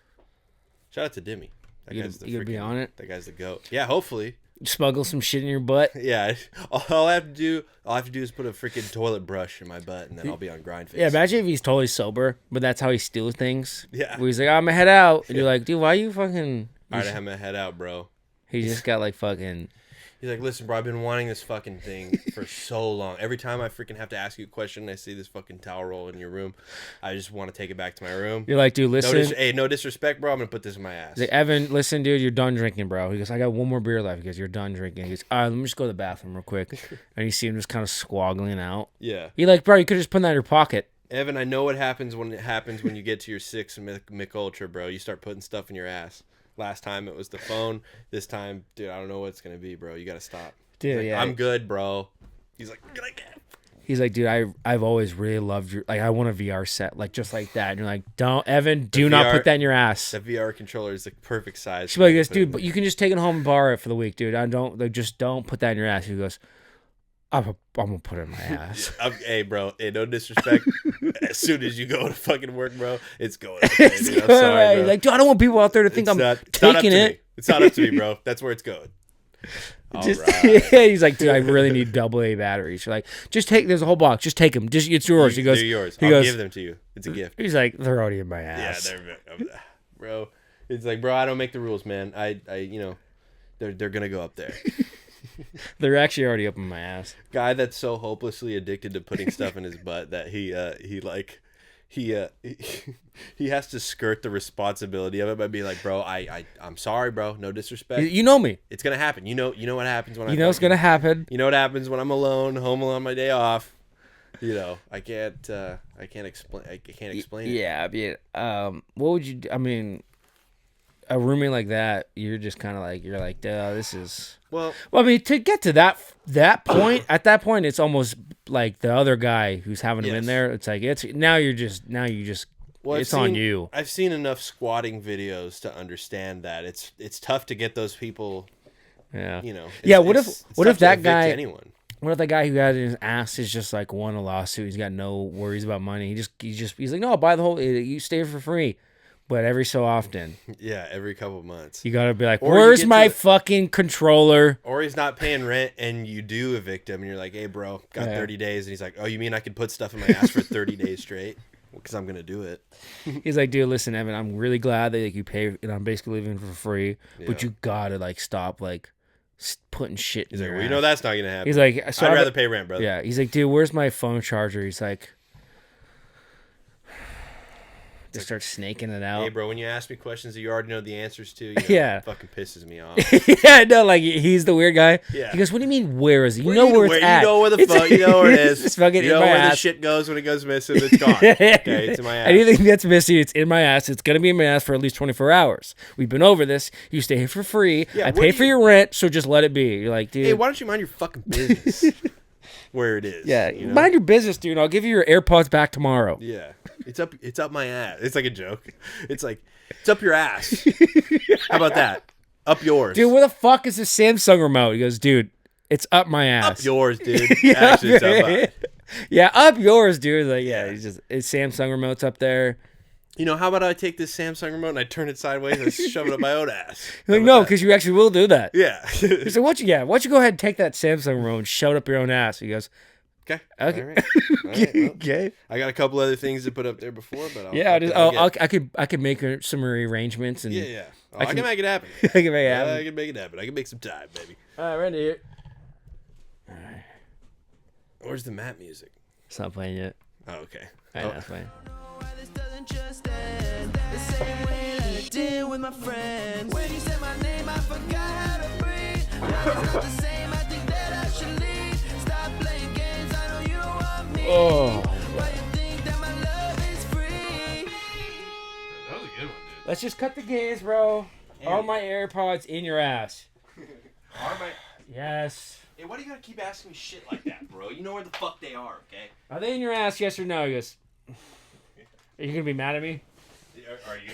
Shout out to Dimmy. That You guy's gonna- you gonna be on it? That guy's the goat. Yeah, hopefully. smuggle some shit in your butt. Yeah, all I have to do is put a freaking toilet brush in my butt, and then I'll be on Grind Face. Yeah, imagine if he's totally sober, but that's how he steals things. Yeah. Where he's like, I'm gonna head out. And you're like, dude, why you fucking. All right, I have my head out, bro. He just got like fucking. He's like, listen, bro, I've been wanting this fucking thing for so long. Every time I freaking have to ask you a question, I see this fucking towel roll in your room. I just want to take it back to my room. You're like, dude, listen. No disrespect, bro. I'm gonna put this in my ass. He's like, Evan, listen, dude, you're done drinking, bro. He goes, I got one more beer left. He goes, you're done drinking. He goes, all right, let me just go to the bathroom real quick. And you see him just kind of squaggling out. Yeah. You're like, bro, you could just put that in your pocket. Evan, I know what happens when you get to your 6 Mick Ultra, bro. You start putting stuff in your ass. Last time it was the phone. This time, dude, I don't know what it's gonna be, bro. You gotta stop. Dude, Like, yeah. I'm good, bro. He's like, good idea. He's like, dude, I've always really loved your, like, I want a VR set, like, just like that. And you're like, don't, Evan, do not VR put that in your ass. That VR controller is the perfect size. She's like, this, dude, but you can just take it home and borrow it for the week, dude. I don't, like, just don't put that in your ass. He goes, I'm gonna put it in my ass. Hey, bro. Hey, no disrespect. As soon as you go to fucking work, bro, it's going. Up there, dude. I'm sorry, bro. Like, dude, I don't want people out there to think It's I'm not up taking to it. me. It's not up to me, bro. That's where it's going. All Just, right. he's like, dude, I really need AA batteries. You're like, just take. There's a whole box. Just take them. Just it's yours. He goes, They're yours. He I'll goes, give them to you. It's a gift. He's like, they're already in my Yeah, ass. bro. It's like, bro, I don't make the rules, man. You know, they're gonna go up there. They're actually already up in my ass. Guy that's so hopelessly addicted to putting stuff in his butt that he has to skirt the responsibility of it by being like, bro, I'm sorry, bro. No disrespect. You know me. It's gonna happen. You know what happens when You know it's gonna happen. You know what happens when I'm alone, home alone, my day off. You know, I can't explain it. Yeah, I mean, what would you? I mean, a roommate like that, you're just kind of like, you're like, duh, this is. Well, I mean, to get to that point, at that point, it's almost like the other guy who's having him in Yes. there. It's like now you just it's on you. I've seen enough squatting videos to understand that it's tough to get those people. Yeah. You know. Yeah. It's What tough if to that evict guy? anyone? What if that guy who had his ass is just like won a lawsuit? He's got no worries about money. He's like, no, buy the whole. You stay for free. But every so often, Yeah, every couple months. you gotta be like, Or you "Where's get my to- fucking controller?" Or he's not paying rent, and you do evict him, and you're like, "Hey, bro, got Yeah. 30 days," and he's like, "Oh, you mean I could put stuff in my ass for 30 days straight? Because I'm gonna do it." He's like, "Dude, listen, Evan, I'm really glad that like, you pay, and I'm basically living for free. But Yeah. you gotta like stop like putting shit." He's in like, your "Well, you ass." know that's not gonna happen." He's like, so I'd I've- rather pay rent, brother. Yeah, he's like, "Dude, where's my phone charger?" He's like, just start snaking it out. Hey, bro, when you ask me questions that you already know the answers to, you know, Yeah. it fucking pisses me off. Yeah, no, like he's the weird guy. Yeah. He goes, "What do you mean? Where is it? You Where know you- where it's at. You know where the It's- fuck. You know where it is. It's fucking you in know my where the ass. shit goes when it goes missing. It's gone. Okay, it's in my ass. Anything that's missing, it's in my ass. It's gonna be in my ass for at least 24 hours. We've been over this. You stay here for free. Yeah, I where pay do for you- your rent, so just let it be." You're like, dude. Hey, why don't you mind your fucking business? Where it is. Yeah, you know? mind your business, dude. I'll give you your AirPods back tomorrow. Yeah, it's up my ass. It's like a joke. It's like it's up your ass. How about that? Up yours, Dude, where the fuck is the Samsung remote? He goes, dude, it's up my ass. Up yours, dude. Actually, it's up mine. Yeah, up yours, dude. Like, yeah, it's Samsung remote's up there. You know, how about I take this Samsung remote and I turn it sideways and shove it up my own ass? He's like, How no, about that? because you actually will do that. Yeah. He's like, why don't you go ahead and take that Samsung remote and shove it up your own ass? He goes, Okay. Okay. All right. All right, well, okay. I got a couple other things to put up there before, but I could make some rearrangements and yeah. Oh, I can make it happen. I can make it happen. I can make it happen. I can make some time, baby. All right, Randy here. Where's the map music? It's not playing yet. Oh, okay. All right, that's fine. Why this doesn't just end the same way that it did with my friends. When you said my name, I forgot how to breathe. Now it's not the same. I think that I should leave. Stop playing games. I know you don't want me. Oh. Why you think that my love is Let's just cut the games, bro. Are my AirPods in your ass? Are my... Yes. Hey, why do you gotta keep asking me shit like that, bro? You know where the fuck they are, okay? Are they in your ass, yes or no? He goes, are you going to be mad at me? Are you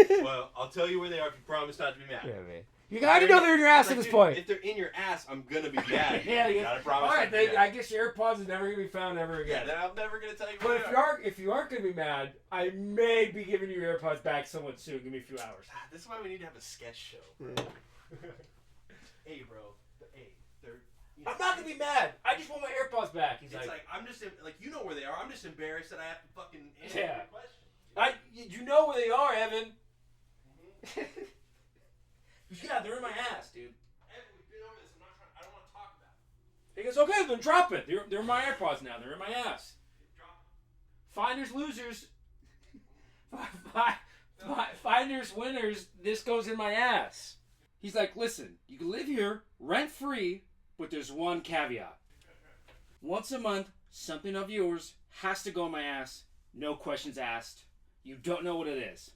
gonna... Well, I'll tell you where they are if you promise not to be mad. Yeah, man. You gotta know they're in your ass at this point. If they're in your ass, I'm gonna be mad. Yeah, You gotta promise. Alright, not to be mad. I guess your AirPods is never going to be found ever Yeah, again. then I'm never gonna tell you But where they are. if you aren't going to be mad, I may be giving you your AirPods back somewhat soon. Give me a few hours. This is why we need to have a sketch show, bro. Hey, bro. Hey, they're... You know, I'm not going to be mad. I just want my AirPods back. He's it's like, I'm just... Like, you know where they are. I'm just embarrassed that I have to fucking answer Yeah. your question. You know where they are, Evan. Yeah, they're in my ass, dude. Evan, we've been over this. I don't want to talk about it. He goes, okay, then drop it. They're my AirPods now. They're in my ass. Drop Finders, losers. Finders, winners. This goes in my ass. He's like, listen, you can live here rent-free, but there's one caveat. Once a month, something of yours has to go in my ass. No questions asked. You don't know what it is.